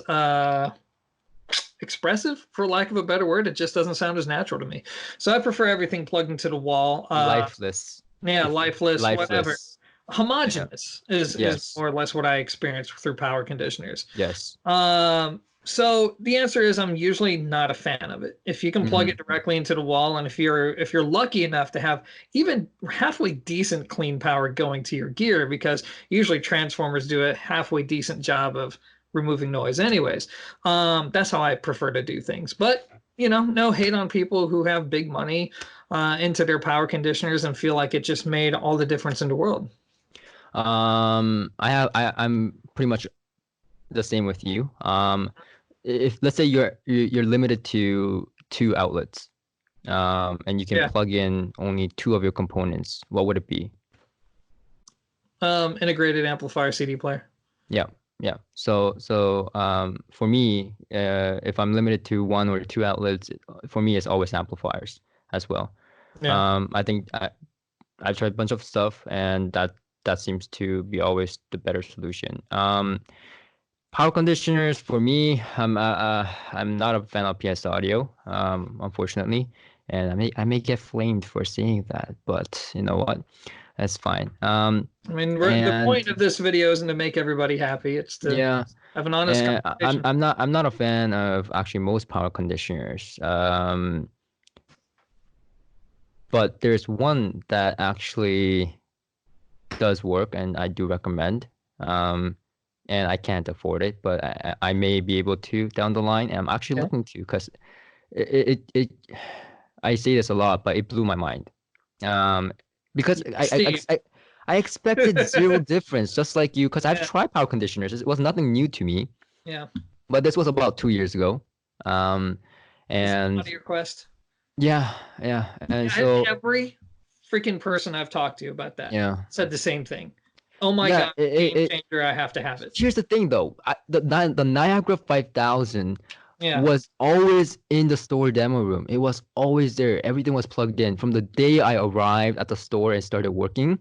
expressive, for lack of a better word. It just doesn't sound as natural to me. So I prefer everything plugged into the wall. Lifeless. Yeah, If lifeless, whatever. lifeless. Yeah. Homogeneous is Yes. more or less what I experience through power conditioners. Yes. So the answer is I'm usually not a fan of it. If you can plug Hmm. it directly into the wall, and if you're lucky enough to have even halfway decent clean power going to your gear, because usually transformers do a halfway decent job of removing noise anyways. That's how I prefer to do things. But no hate on people who have big money into their power conditioners and feel like it just made all the difference in the world. I'm pretty much the same with you. If let's say you're limited to two outlets, and you can plug in only 2 of your components, what would it be? Integrated amplifier CD player. Yeah, yeah. So for me, if I'm limited to 1 or 2 outlets, for me it's always amplifiers as well. Yeah. I think I've tried a bunch of stuff, and that seems to be always the better solution. Power conditioners for me, I'm not a fan of PS Audio, unfortunately, and I may get flamed for saying that, but you know what? That's fine. I mean, the point And of this video isn't to make everybody happy. It's to yeah, have an honest and conversation. I'm not a fan of actually most power conditioners. But there's one that actually does work, and I do recommend. And I can't afford it, but I may be able to down the line. And I'm actually Okay. looking to, because it I say this a lot, but it blew my mind. Because Steve. I expected zero difference, just like you, because I've Yeah. tried power conditioners. It was nothing new to me, Yeah. but this was about 2 years ago. This is And out of your quest. yeah, and so Every freaking person I've talked to about that yeah, said the same thing. Oh my yeah. God, game changer! I have to have it. Here's the thing, though. The Niagara 5000 Yeah. was always in the store demo room. It was always there. Everything was plugged in. From the day I arrived at the store and started working,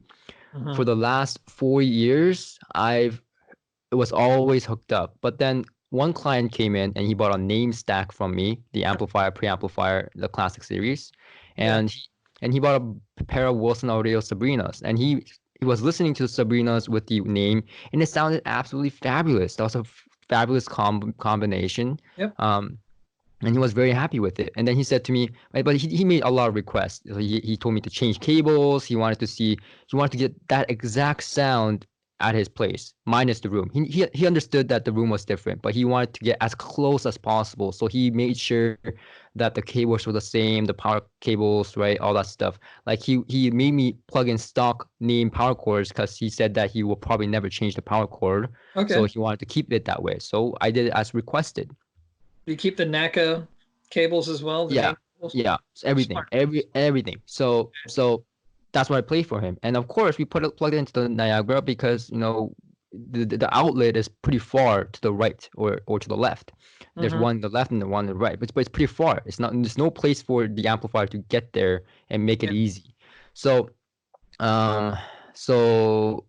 for the last 4 years, it was always hooked up. But then one client came in and he bought a name stack from me, the amplifier, preamplifier, the classic series, Yeah. and he bought a pair of Wilson Audio Sabrinas, and he was listening to Sabrinas with the name, and it sounded absolutely fabulous. That was a fabulous combination. Yep. And he was very happy with it. And then he said to me, right, but he made a lot of requests. So he told me to change cables. He wanted to get that exact sound at his place, minus the room. He understood that the room was different, but he wanted to get as close as possible. So he made sure that the cables were the same, the power cables, right, all that stuff. Like he made me plug in stock name power cords, because he said that he will probably never change the power cord. Okay. So he wanted to keep it that way. So I did it as requested. Do you keep the NACA cables as well? Yeah, everything, everything. So that's what I played for him, and of course we plugged it into the Niagara, because the outlet is pretty far to the right or to the left. There's one on the left and the one on the right, but it's pretty far. There's no place for the amplifier to get there and make it easy. So so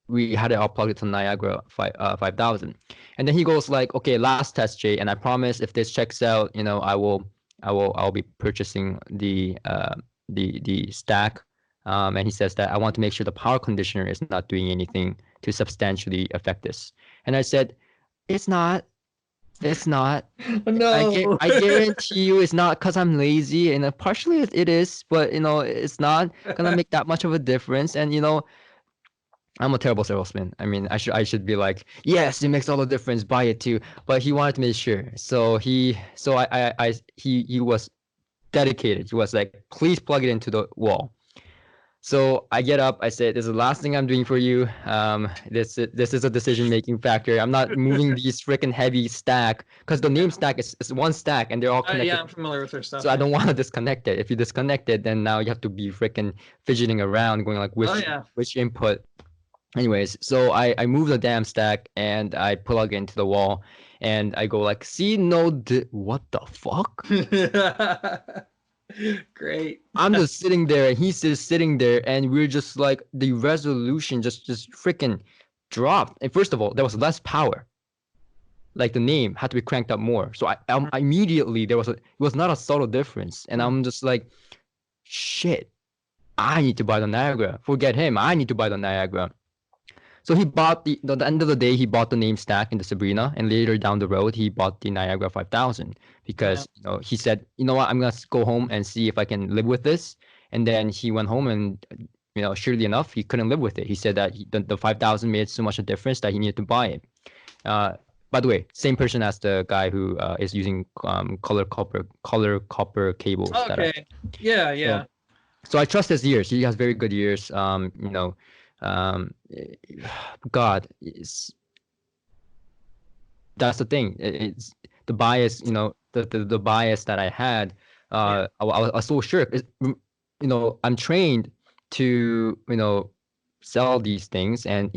we had it all plugged into Niagara 5000, and then he goes like, okay, last test, Jay, and I promise if this checks out, I'll be purchasing the stack. And he says that I want to make sure the power conditioner is not doing anything to substantially affect this. And I said, it's not. No. I guarantee you it's not, because I'm lazy, and partially it is, but it's not gonna make that much of a difference. And I'm a terrible salesman. I mean, I should be like, yes, it makes all the difference, buy it too. But he wanted to make sure. So he was dedicated. He was like, please plug it into the wall. So I get up, I say, this is the last thing I'm doing for you. This is a decision-making factor. I'm not moving these freaking heavy stack, because the name stack is one stack and they're all connected. Yeah, I'm familiar with their stuff. So I don't want to disconnect it. If you disconnect it, then now you have to be freaking fidgeting around, going like, which input. Anyways, so I move the damn stack and I plug into the wall, and I go like, see, what the fuck? Great. I'm just sitting there and he's just sitting there, and we're just like, the resolution just freaking dropped. And first of all, there was less power. Like the name had to be cranked up more. So I immediately it was not a subtle difference, and I'm just like, shit, I need to buy the Niagara. Forget him. I need to buy the Niagara. So he bought the end of the day, he bought the name stack in the Sabrina, and later down the road, he bought the Niagara 5000, because he said, you know what, I'm gonna go home and see if I can live with this. And then he went home, and surely enough, he couldn't live with it. He said that the 5000 made so much a difference that he needed to buy it. By the way, same person as the guy who is using color copper cables. Okay. Yeah. So I trust his ears. He has very good ears. God, that's the thing. It's the bias, the bias that I had I was so sure. I'm trained to sell these things and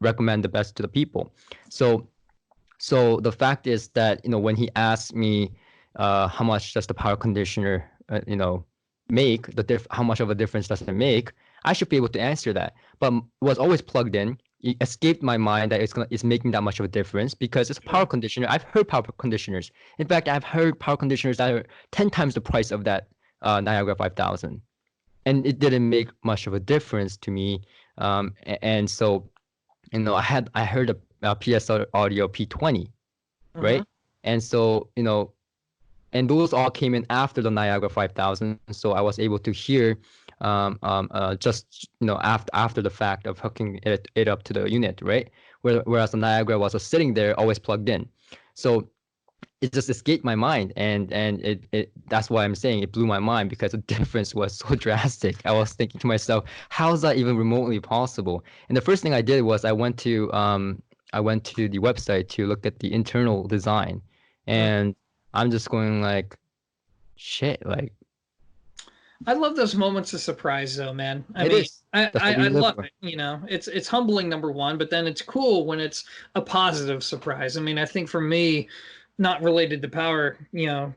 recommend the best to the people. So the fact is that when he asked me how much does the power conditioner make how much of a difference does it make, I should be able to answer that. But it was always plugged in. It escaped my mind that it's making that much of a difference because it's a power conditioner. I've heard power conditioners. In fact, I've heard power conditioners that are 10 times the price of that Niagara 5000, and it didn't make much of a difference to me. And so I heard a PS Audio P20, right? And so and those all came in after the Niagara 5000, so I was able to hear just after the fact of hooking it up to the unit, right? Whereas the Niagara was just sitting there, always plugged in. So it just escaped my mind, and it that's why I'm saying it blew my mind, because the difference was so drastic. I was thinking to myself, how is that even remotely possible? And the first thing I did was I went to the website to look at the internal design, and I'm just going like, shit, like. I love those moments of surprise, though, man. That's what we I live love for. it. It's humbling, number one, but then it's cool when it's a positive surprise. I mean, I think for me, not related to power,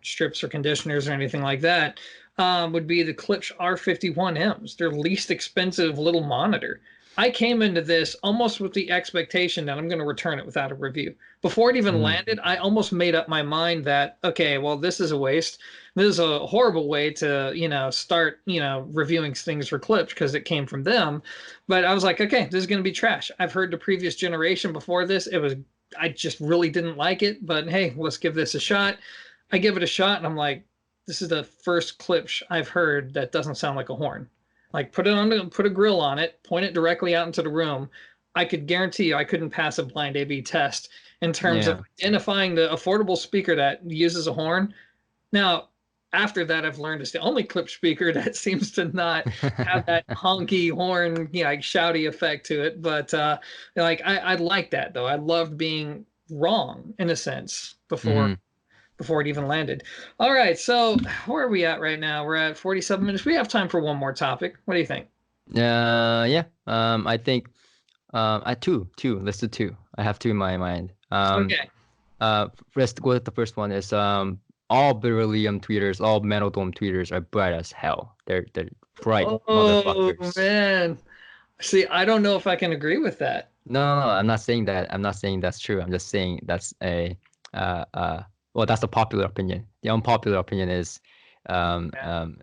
strips or conditioners or anything like that, would be the Klipsch R51Ms. Their least expensive little monitor. I came into this almost with the expectation that I'm going to return it without a review. Before it even landed, I almost made up my mind that, okay, well, this is a waste. This is a horrible way to, start, reviewing things for Klipsch because it came from them. But I was like, okay, this is going to be trash. I've heard the previous generation before this. I just really didn't like it. But hey, let's give this a shot. I give it a shot, and I'm like, this is the first Klipsch I've heard that doesn't sound like a horn. Like put a grill on it, point it directly out into the room. I could guarantee you I couldn't pass a blind A/B test in terms of identifying the affordable speaker that uses a horn. Now, after that, I've learned it's the only Klipsch speaker that seems to not have that honky horn, like shouty effect to it. But I like that though. I loved being wrong in a sense before it even landed. All right, so where are we at right now? We're at 47 minutes. We have time for one more topic. What do you think? Yeah. I think I two. Let's do two. I have two in my mind. Okay. Let's go with the first one. Is all beryllium tweeters, all metal dome tweeters are bright as hell. They're bright motherfuckers. Man. See, I don't know if I can agree with that. No, I'm not saying that. I'm not saying that's true. I'm just saying that's well, that's the popular opinion. The unpopular opinion is, beryllium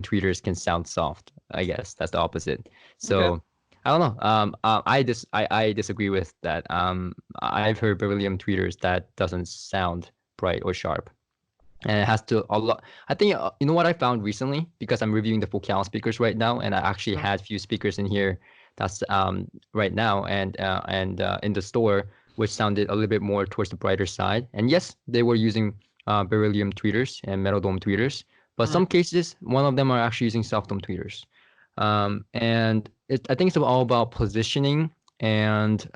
tweeters can sound soft. I guess that's the opposite. So Okay. I don't know. I disagree with that. I've heard beryllium tweeters that doesn't sound bright or sharp, and it has to a lot. I think you know what I found recently, because I'm reviewing the Focal speakers right now, and I actually had few speakers in here that's right now and in the store, which sounded a little bit more towards the brighter side. And yes, they were using beryllium tweeters and metal dome tweeters, but some cases, one of them are actually using soft dome tweeters. And I think it's all about positioning and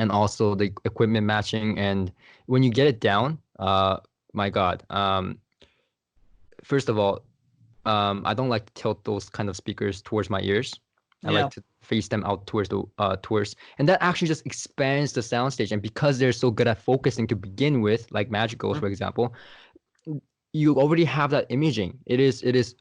also the equipment matching. And when you get it down, my God, first of all, I don't like to tilt those kind of speakers towards my ears. I like to face them out towards and that actually just expands the soundstage. And because they're so good at focusing to begin with, like Magicals, for example, you already have that imaging. It is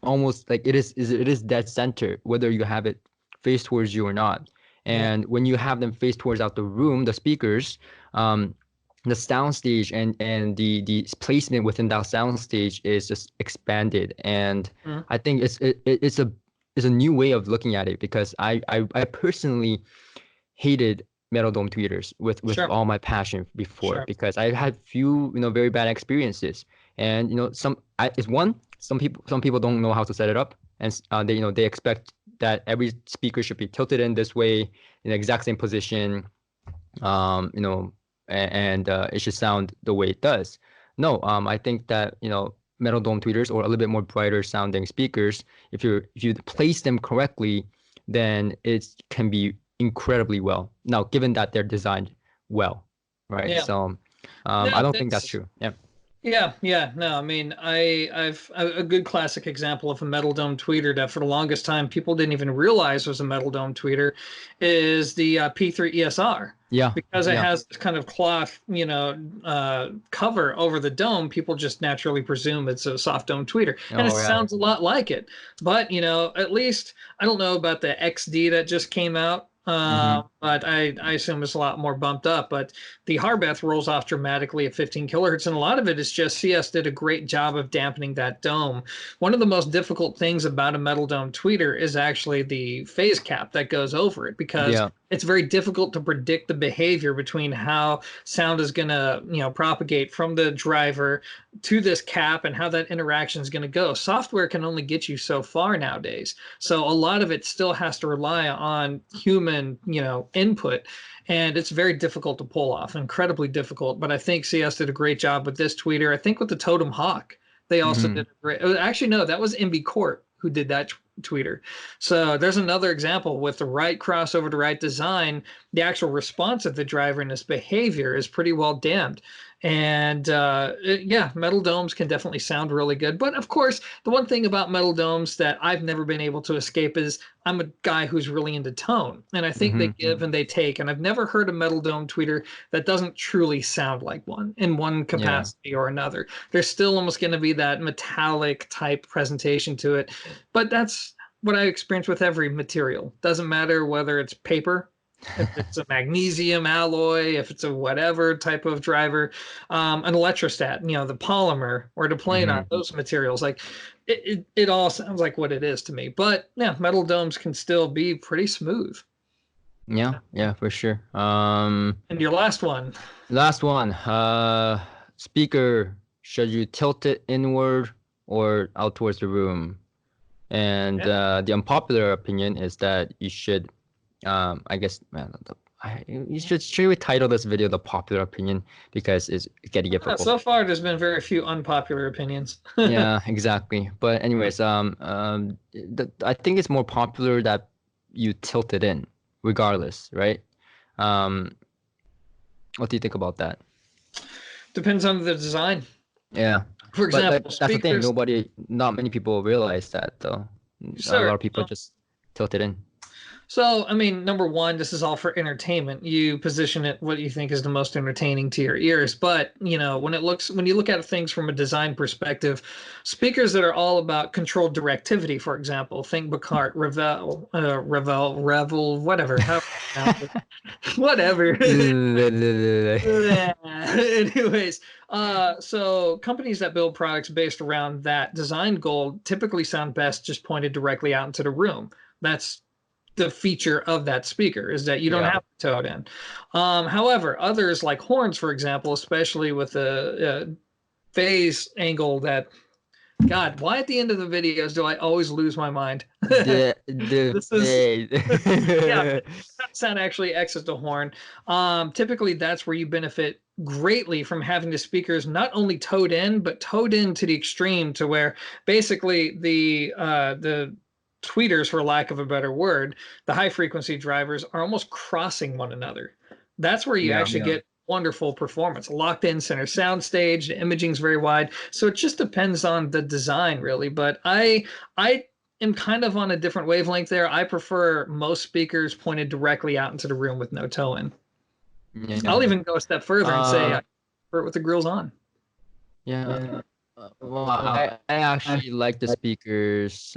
almost like it is dead center, whether you have it face towards you or not. And when you have them face towards out the room, the speakers, the soundstage and the placement within that soundstage is just expanded. And I think it's a new way of looking at it, because I personally hated metal dome tweeters with all my passion before, because I had few very bad experiences. And some people don't know how to set it up, and they expect that every speaker should be tilted in this way in the exact same position, and it should sound the way it does. No, I think that metal dome tweeters, or a little bit more brighter sounding speakers, if you place them correctly, then it can be incredibly well. Now, given that they're designed well, right? So I No, don't think that's that's true. Yeah. yeah. No, I mean, I've a good classic example of a metal dome tweeter that for the longest time people didn't even realize was a metal dome tweeter is the P3 ESR. Yeah. Because it Yeah. has this kind of cloth, cover over the dome, people just naturally presume it's a soft dome tweeter, and it Oh yeah. sounds a lot like it. But at least I don't know about the XD that just came out, Mm-hmm. but I assume it's a lot more bumped up. But the Harbeth rolls off dramatically at 15 kilohertz, and a lot of it is just CS did a great job of dampening that dome. One of the most difficult things about a metal dome tweeter is actually the phase cap that goes over it, because Yeah. it's very difficult to predict the behavior between how sound is going to propagate from the driver to this cap and how that interaction is going to go. Software can only get you so far nowadays, so a lot of it still has to rely on human input, and it's very difficult to pull off, incredibly difficult. But I think CS did a great job with this tweeter. I think with the Totem Hawk they also Mm-hmm. did a great, actually no, that was MB Court who did that tweeter. So there's another example with the right crossover to right design. The actual response of the driver and its behavior is pretty well damped. And yeah, metal domes can definitely sound really good. But of course, the one thing about metal domes that I've never been able to escape is I'm a guy who's really into tone. And I think they Mm-hmm. give and they take. And I've never heard a metal dome tweeter that doesn't truly sound like one in one Yeah. capacity or another. There's still almost going to be that metallic type presentation to it. But that's what I experience with every material. Doesn't matter whether it's paper, if it's a magnesium alloy, if it's a whatever type of driver, an electrostat, the polymer or the planar, Mm-hmm. those materials, like it all sounds like what it is to me. But yeah, metal domes can still be pretty smooth. Yeah. Yeah, for sure. And your last one, Last one. Speaker, should you tilt it inward or out towards the room? And yeah. the unpopular opinion is that you should, I guess, man, you should we title this video "The Popular Opinion" because it's getting difficult. So far, there's been very few unpopular opinions. Yeah, exactly. But anyways, I think it's more popular that you tilt it in, regardless, right? Um, what do you think about that? Depends on the design. Yeah, For but example, that's the thing. speakers. Not many people realize that though. A lot Sure. of people just tilt it in. So, I mean, number one, this is all for entertainment. You position it what you think is the most entertaining to your ears. But, when you look at things from a design perspective, speakers that are all about controlled directivity, for example, think Bacart, Revel, whatever, whatever. Anyways, so companies that build products based around that design goal typically sound best just pointed directly out into the room. That's the feature of that speaker, is that you don't Yeah. have to toe it in. However, others like horns, for example, especially with the phase angle that, God, why at the end of the videos do I always lose my mind? The This is, yeah, phase. sound actually exits the horn. Typically, that's where you benefit greatly from having the speakers not only towed in, but towed in to the extreme, to where basically the tweeters, for lack of a better word, the high frequency drivers are almost crossing one another. That's where you Yeah. actually get wonderful performance. Locked in center sound stage, the imaging's very wide. So it just depends on the design, really. But I am kind of on a different wavelength there. I prefer most speakers pointed directly out into the room with no toe in. Yeah. I'll even go a step further and say I Uh, prefer it with the grills on. yeah. Well, I actually like the speakers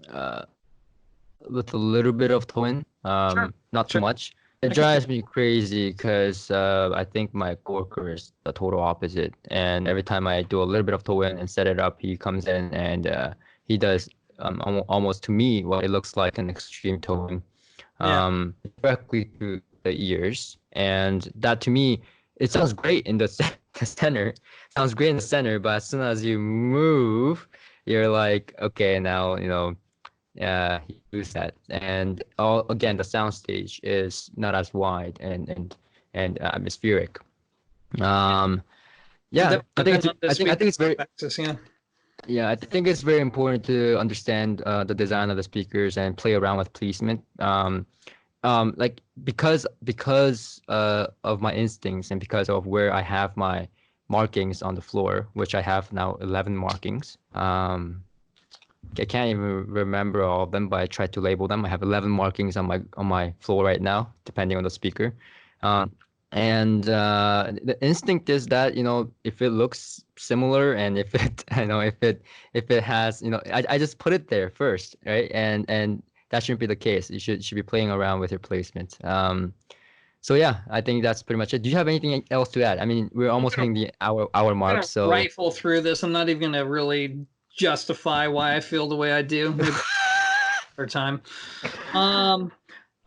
uh with a little bit of tone, Sure. not too Sure. much. It I can drives me crazy because I think my coworker is the total opposite. And every time I do a little bit of tone and set it up, he comes in and he does almost to me what it looks like an extreme tone, yeah. directly to the ears. And that to me, it sounds great in the, the center. Sounds great in the center, but as soon as you move, you're like, okay, now, you lose that. And again, the soundstage is not as wide and atmospheric. Yeah, Depends on the I think speaker it's very axis, yeah. yeah, I think it's very important to understand the design of the speakers and play around with placement. like because of my instincts and because of where I have my markings on the floor, which I have now 11 markings. I can't even remember all of them, but I tried to label them. I have 11 markings on my floor right now, depending on the speaker. And the instinct is that, if it looks similar and if it, if it has, I just put it there first, right? And that shouldn't be the case. You should be playing around with your placement. So yeah, I think that's pretty much it. Do you have anything else to add? I mean, we're I'm almost gonna hitting the hour I'm mark, gonna so rifle through this. I'm not even gonna really justify why I feel the way I do. Maybe for time. Um,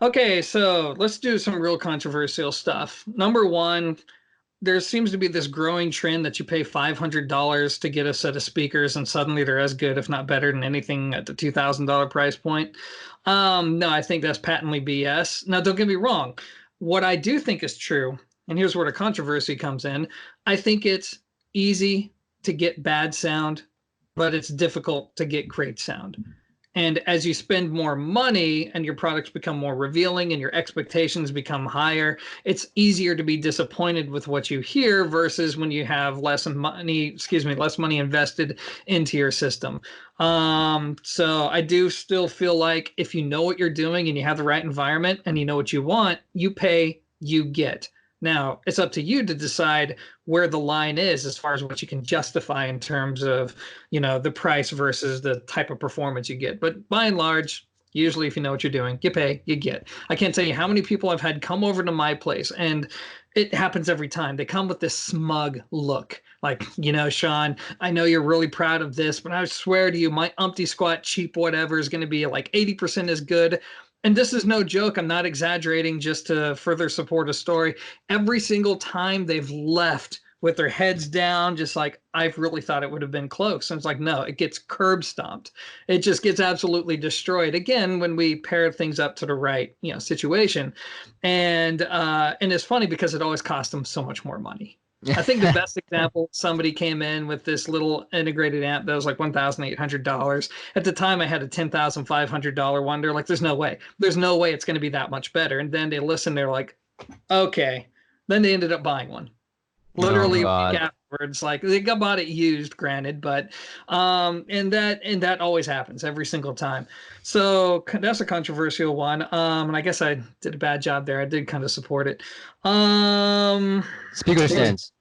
okay, so let's do some real controversial stuff. Number one, there seems to be this growing trend that you pay $500 to get a set of speakers, and suddenly they're as good, if not better, than anything at the $2,000 price point. No, I think that's patently BS. Now, don't get me wrong. What I do think is true, and here's where the controversy comes in. I think it's easy to get bad sound, but it's difficult to get great sound. And as you spend more money and your products become more revealing and your expectations become higher, it's easier to be disappointed with what you hear versus when you have less money invested into your system. So I do still feel like if you know what you're doing and you have the right environment and you know what you want, you pay, you get. Now, it's up to you to decide where the line is as far as what you can justify in terms of, the price versus the type of performance you get. But by and large, usually if you know what you're doing, you pay, you get. I can't tell you how many people I've had come over to my place, and it happens every time. They come with this smug look. Like, Sean, I know you're really proud of this, but I swear to you, my umpty squat cheap whatever is going to be like 80% as good. And this is no joke. I'm not exaggerating, just to further support a story. Every single time they've left with their heads down, just like, I really thought it would have been close. And it's like, no, it gets curb stomped. It just gets absolutely destroyed. Again, when we pair things up to the right, situation. And it's funny because it always costs them so much more money. I think the best example, somebody came in with this little integrated amp that was like $1,800. At the time, I had a $10,500 one. They're like, there's no way. There's no way it's going to be that much better. And then they listen, they're like, okay. Then they ended up buying one. Oh Literally a week God. afterwards. Like, they got bought it used, granted, but and that always happens every single time. So that's a controversial one. And I guess I did a bad job there. I did kind of support it. Um, Speaker stands.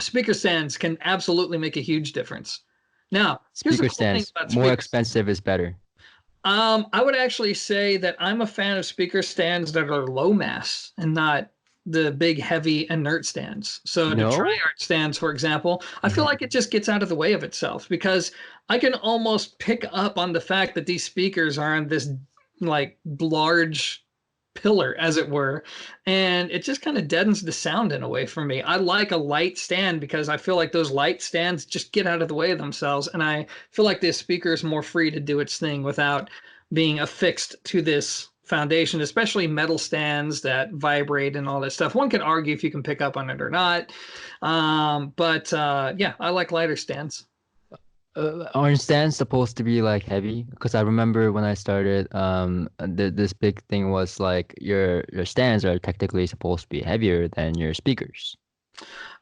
Speaker stands can absolutely make a huge difference. Now, here's the Speaker cool thing stands. about More speakers. expensive is better. I would actually say that I'm a fan of speaker stands that are low mass and not the big, heavy, inert stands. So the No? tri-art stands, for example, I feel like it just gets out of the way of itself because I can almost pick up on the fact that these speakers are on this like large pillar, as it were, and it just kind of deadens the sound in a way for me. I like a light stand because I feel like those light stands just get out of the way of themselves, and I feel like this speaker is more free to do its thing without being affixed to this foundation, especially metal stands that vibrate and all that stuff. One can argue if you can pick up on it or not, but yeah, I like lighter stands. Orange stand's supposed to be like heavy because I remember when I started, this big thing was like your stands are technically supposed to be heavier than your speakers.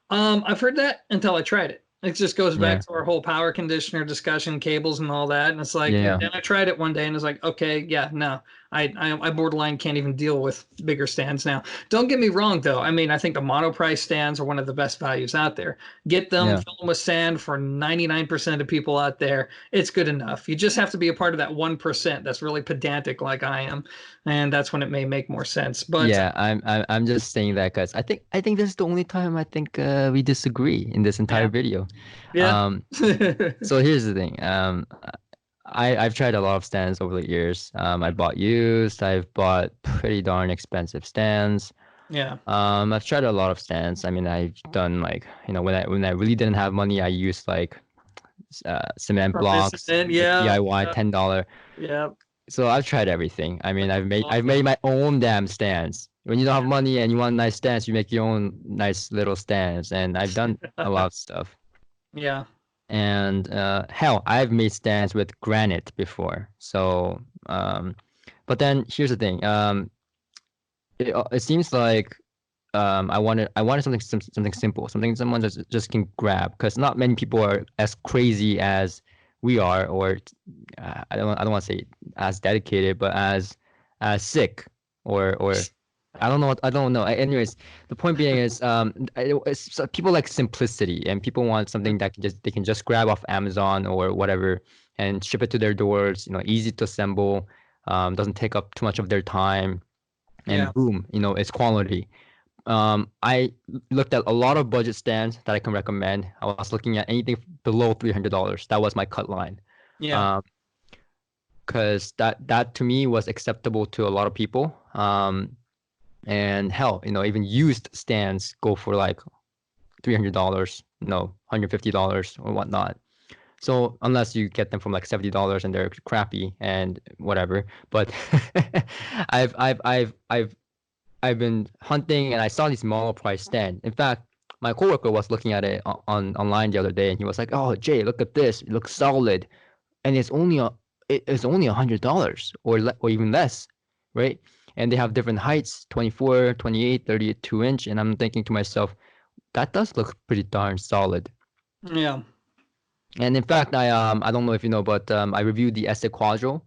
I've heard that until I tried it. It just goes back Yeah, to our whole power conditioner discussion, cables and all that. And it's like, yeah, then I tried it one day and it's like, okay, yeah, no, I borderline can't even deal with bigger stands now. Don't get me wrong though. I mean, I think the monoprice stands are one of the best values out there. Get them, yeah, fill them with sand for 99% of people out there. It's good enough. You just have to be a part of that 1% that's really pedantic like I am. And that's when it may make more sense. But yeah. I'm just saying that because I think this is the only time I think we disagree in this entire yeah, video. yeah. Um, so here's the thing. I've tried a lot of stands over the years. I bought used. I've bought pretty darn expensive stands. Yeah. I've tried a lot of stands. I mean, I've done like, when I really didn't have money, I used like cement blocks, Participant, the yeah, DIY yeah, $10. yeah. So I've tried everything. I mean, I've made Awesome. my own damn stands. When you don't have Yeah. money and you want nice stands, you make your own nice little stands. And I've done a lot of stuff. Yeah. And hell, I've made stands with granite before. So, but then here's the thing. it seems like I wanted something simple, something someone just can grab, because not many people are as crazy as we are, or I don't want to say as dedicated, but as sick, or I don't know. Anyways, the point being is people like simplicity, and people want something that they can just grab off Amazon or whatever and ship it to their doors. Easy to assemble, doesn't take up too much of their time, Yeah. and boom, it's quality. I looked at a lot of budget stands that I can recommend. I was looking at anything below $300. That was my cut line. Yeah. Um, because that to me was acceptable to a lot of people. And hell, even used stands go for like $300, $150 or whatnot. So unless you get them from like $70 and they're crappy and whatever, but I've been hunting and I saw this mono price stand. In fact, my coworker was looking at it online the other day, and he was like, "Oh, Jay, look at this. It looks solid, and it's only $100 or even less, right?" And they have different heights, 24, 28, 32 inch, and I'm thinking to myself, that does look pretty darn solid. Yeah. And in fact, I don't know if you know, but I reviewed the Essay Quadro,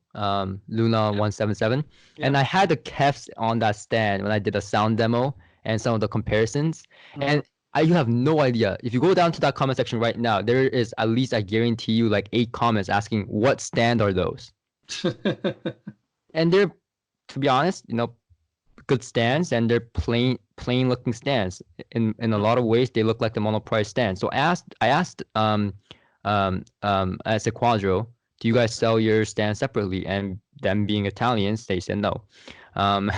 Luna 177, Yeah. and I had the kefs on that stand when I did a sound demo and some of the comparisons. Mhm. And you have no idea. If you go down to that comment section right now, there is at least, I guarantee you, like 8 comments asking what stand are those. And they're, to be honest, good stands, and they're plain looking stands. In a lot of ways, they look like the monoprice stand. So I asked as a Quadro, do you guys sell your stand separately? And them being Italians, they said no. Um,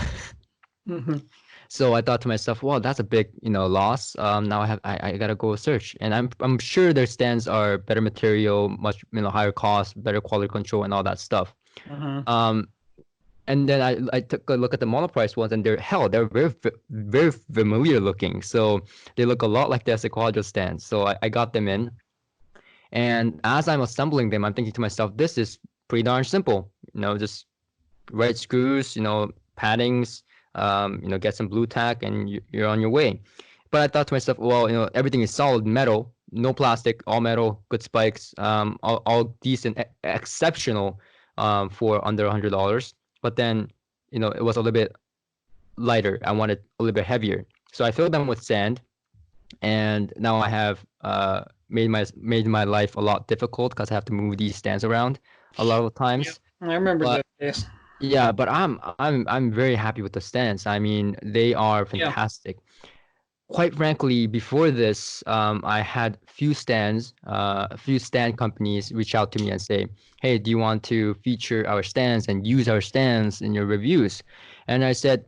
Mhm. so I thought to myself, well, that's a big, loss. Now I gotta go search, and I'm sure their stands are better material, much, higher cost, better quality control, and all that stuff. Mhm. Um, and then I took a look at the monoprice ones, and they're very familiar looking. So they look a lot like the Quadro stands. So I got them in, and as I'm assembling them, I'm thinking to myself, this is pretty darn simple. Just right screws, paddings, get some blue tack, and you're on your way. But I thought to myself, well, everything is solid metal, no plastic, all metal, good spikes, all decent, exceptional, for under $100. But then, it was a little bit lighter. I wanted a little bit heavier, so I filled them with sand, and now I have made my life a lot difficult because I have to move these stands around a lot of Yeah. times. I remember But those days. yeah, but I'm very happy with the stands. I mean, they are Yeah. fantastic. Quite frankly, before this, I had a few stand companies reach out to me and say, "Hey, do you want to feature our stands and use our stands in your reviews?" And I said,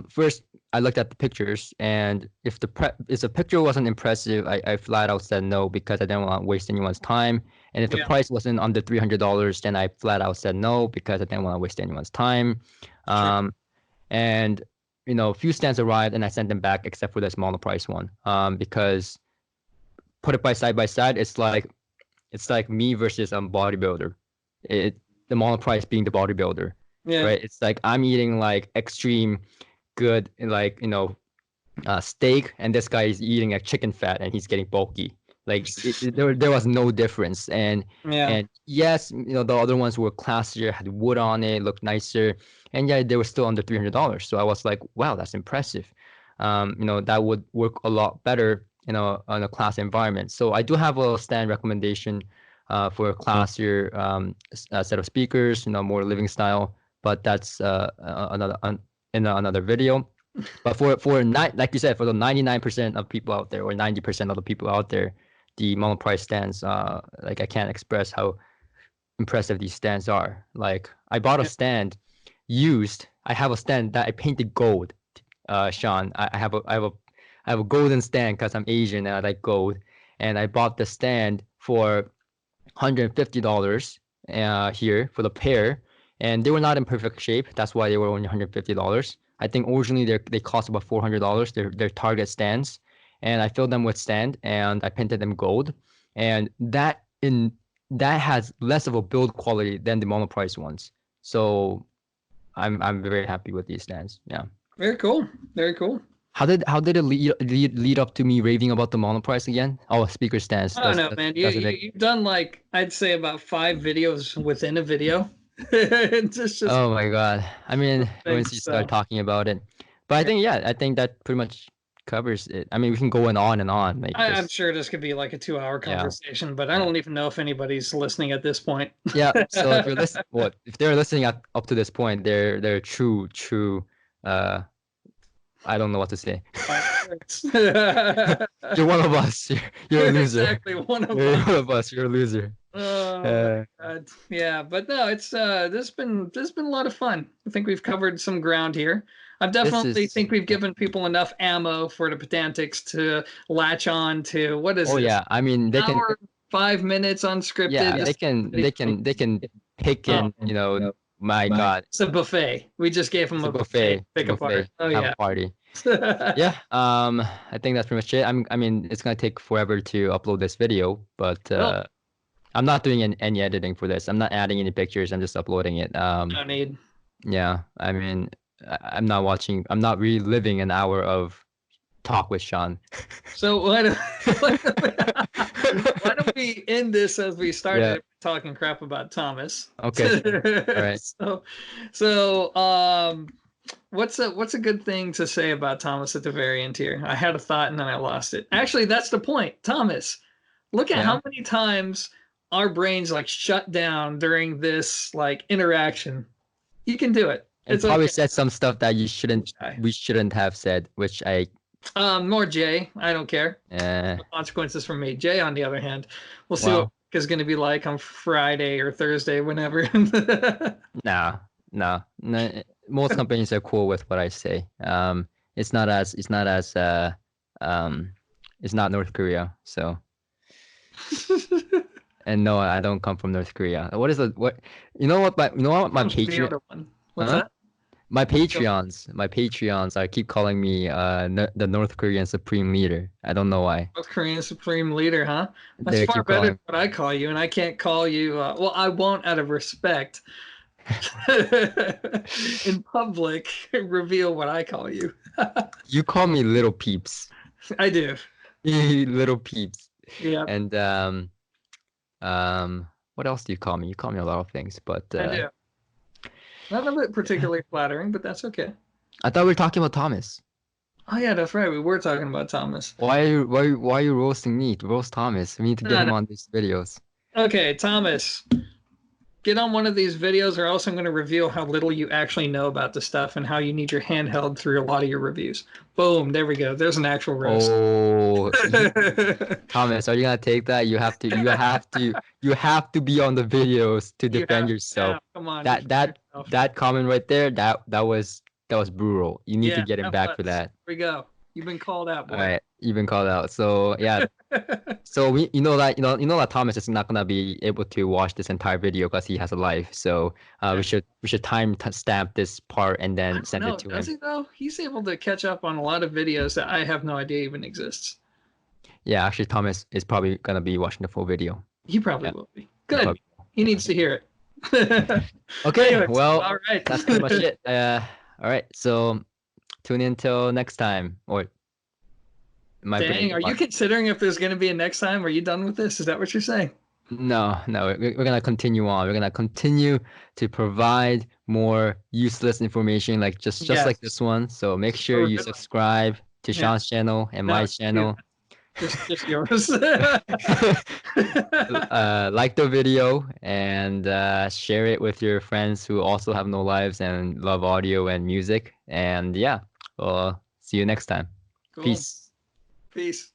first, I looked at the pictures, and if the picture wasn't impressive, I flat out said no, because I didn't want to waste anyone's time. And if the Yeah. price wasn't under $300, then I flat out said no, because I didn't want to waste anyone's time. Sure. Um, and a few stands arrived, and I sent them back, except for the smaller price one. Because put it by side, it's like me versus bodybuilder. It The mono price being the bodybuilder, Yeah. right? It's like I'm eating like extreme good, like, steak, and this guy is eating like chicken fat, and he's getting bulky. Like there was no difference. and Yeah. and yes, the other ones were classier, had wood on it, looked nicer, and yeah, they were still under $300. So I was like, wow, that's impressive. That would work a lot better, on a class environment. So I do have a stand recommendation, for a classier, set of speakers, more living style, but that's in another video. But like you said, for the 99% of people out there, or 90% of the people out there, the mono price stands, like, I can't express how impressive these stands are. Like, I bought a Yeah. stand used. I have a stand that I painted gold. Sean, I have a golden stand because I'm Asian and I like gold. And I bought the stand for $150, here for the pair, and they were not in perfect shape. That's why they were only $150. I think originally they cost about $400. Their target stands, and I filled them with sand and I painted them gold, and that has less of a build quality than the monoprice ones. So I'm very happy with these stands. Yeah. Very cool. Very cool. How did it lead up to me raving about the monoprice again? Oh, speaker stands. I don't Does know, does, man. does it make? You've done like I'd say about 5 videos within a video. It's just Oh my God. I mean, things. once you start So talking about it, but I yeah. think yeah, I think that pretty much covers it. I mean, we can go on and on like I'm this. sure this could be like a 2 hour Yeah, conversation, but I yeah, don't even know if anybody's listening at this point. yeah. So if you're listening, what if they're listening up to this point? They're true. Uh, I don't know what to say. Fine words. You're one of us. You're a loser. Exactly, one of You're us. one of us. You're a loser. Oh my Uh, God. Yeah, but no, it's this has been a lot of fun. I think we've covered some ground here. I this definitely is. think we've given people enough ammo for the pedantics to latch on to what is Oh this? yeah. I mean, they can. Hour, 5 minutes unscripted. Yeah, This they can pick oh, in. My God, it's a buffet. We just gave them it's a a buffet to buffet. It's a pick apart. buffet. Oh Have a yeah. party. Yeah. I think that's pretty much it. I mean, it's gonna take forever to upload this video, but Well, I'm not doing any editing for this. I'm not adding any pictures. I'm just uploading it. no need. Yeah. I mean, I'm not watching. I'm not reliving an hour of talk with Sean. So why don't we end this as we Yeah. started talking crap about Thomas? Okay. All right. So what's a good thing to say about Thomas at the very end here? I had a thought and then I lost it. Actually, that's the point. Thomas, look at Yeah. how many times our brains like shut down during this like interaction. You can do it. And It's probably okay. said some stuff that Okay. we shouldn't have said, which I More Jay. I don't care. uh Consequences from me. Jay, on the other hand, we'll see what well, is going to be like on Friday or Thursday, whenever. no. Most companies are cool with what I say. Um it's not North Korea. So and no, I don't come from North Korea. What is the what you know what my Comes from the Patreon other one. What's huh? that? My Patreons are keep calling me the North Korean supreme leader. I don't know why. North Korean Supreme Leader, huh? That's They far keep better than calling what I call you, and I can't call you. Well, I won't, out of respect, in public, reveal what I call you. you call me little peeps. I do. Little peeps. Yeah, And what else do you call me? You call me a lot of things, but I do. None of it particularly flattering, but that's okay. I thought we were talking about Thomas. Oh yeah, that's right. We were talking about Thomas. Why are you roasting me? Roast Thomas. We need to get No, him no. on these videos. Okay, Thomas, get on one of these videos, or else I'm going to reveal how little you actually know about the stuff and how you need your hand held through a lot of your reviews. Boom, there we go. There's an actual roast. Oh, Thomas, are you gonna take that? You have to be on the videos to You defend have, yourself. yeah, come on. That defend that yourself. that comment right there, that was brutal. You need to Yeah, get him that back for was. that. Here we go. You've been called out, All boy. right, you've been called out. So yeah, so that Thomas is not gonna be able to watch this entire video because he has a life. So Yeah. we should stamp this part and I then don't send know. it to Does him. he though? He's able to catch up on a lot of videos that I have no idea even exists. Yeah, actually, Thomas is probably gonna be watching the full video. He probably Yeah, will be. he Good. probably. He needs to hear it. Okay, Anyways, well, all right. that's pretty much it. All right, so tune in till next time. Or my brain. Dang, are you considering if there's going to be a next time? Are you done with this? Is that what you're saying? No, we're gonna continue on. We're gonna continue to provide more useless information, like just Yes. like this one. So make sure Oh, you good one. subscribe to Yeah. Sean's channel and No, my dude, channel. just yours. Like the video and share it with your friends who also have no lives and love audio and music. And yeah, we'll see you next time. Cool. Peace. Peace.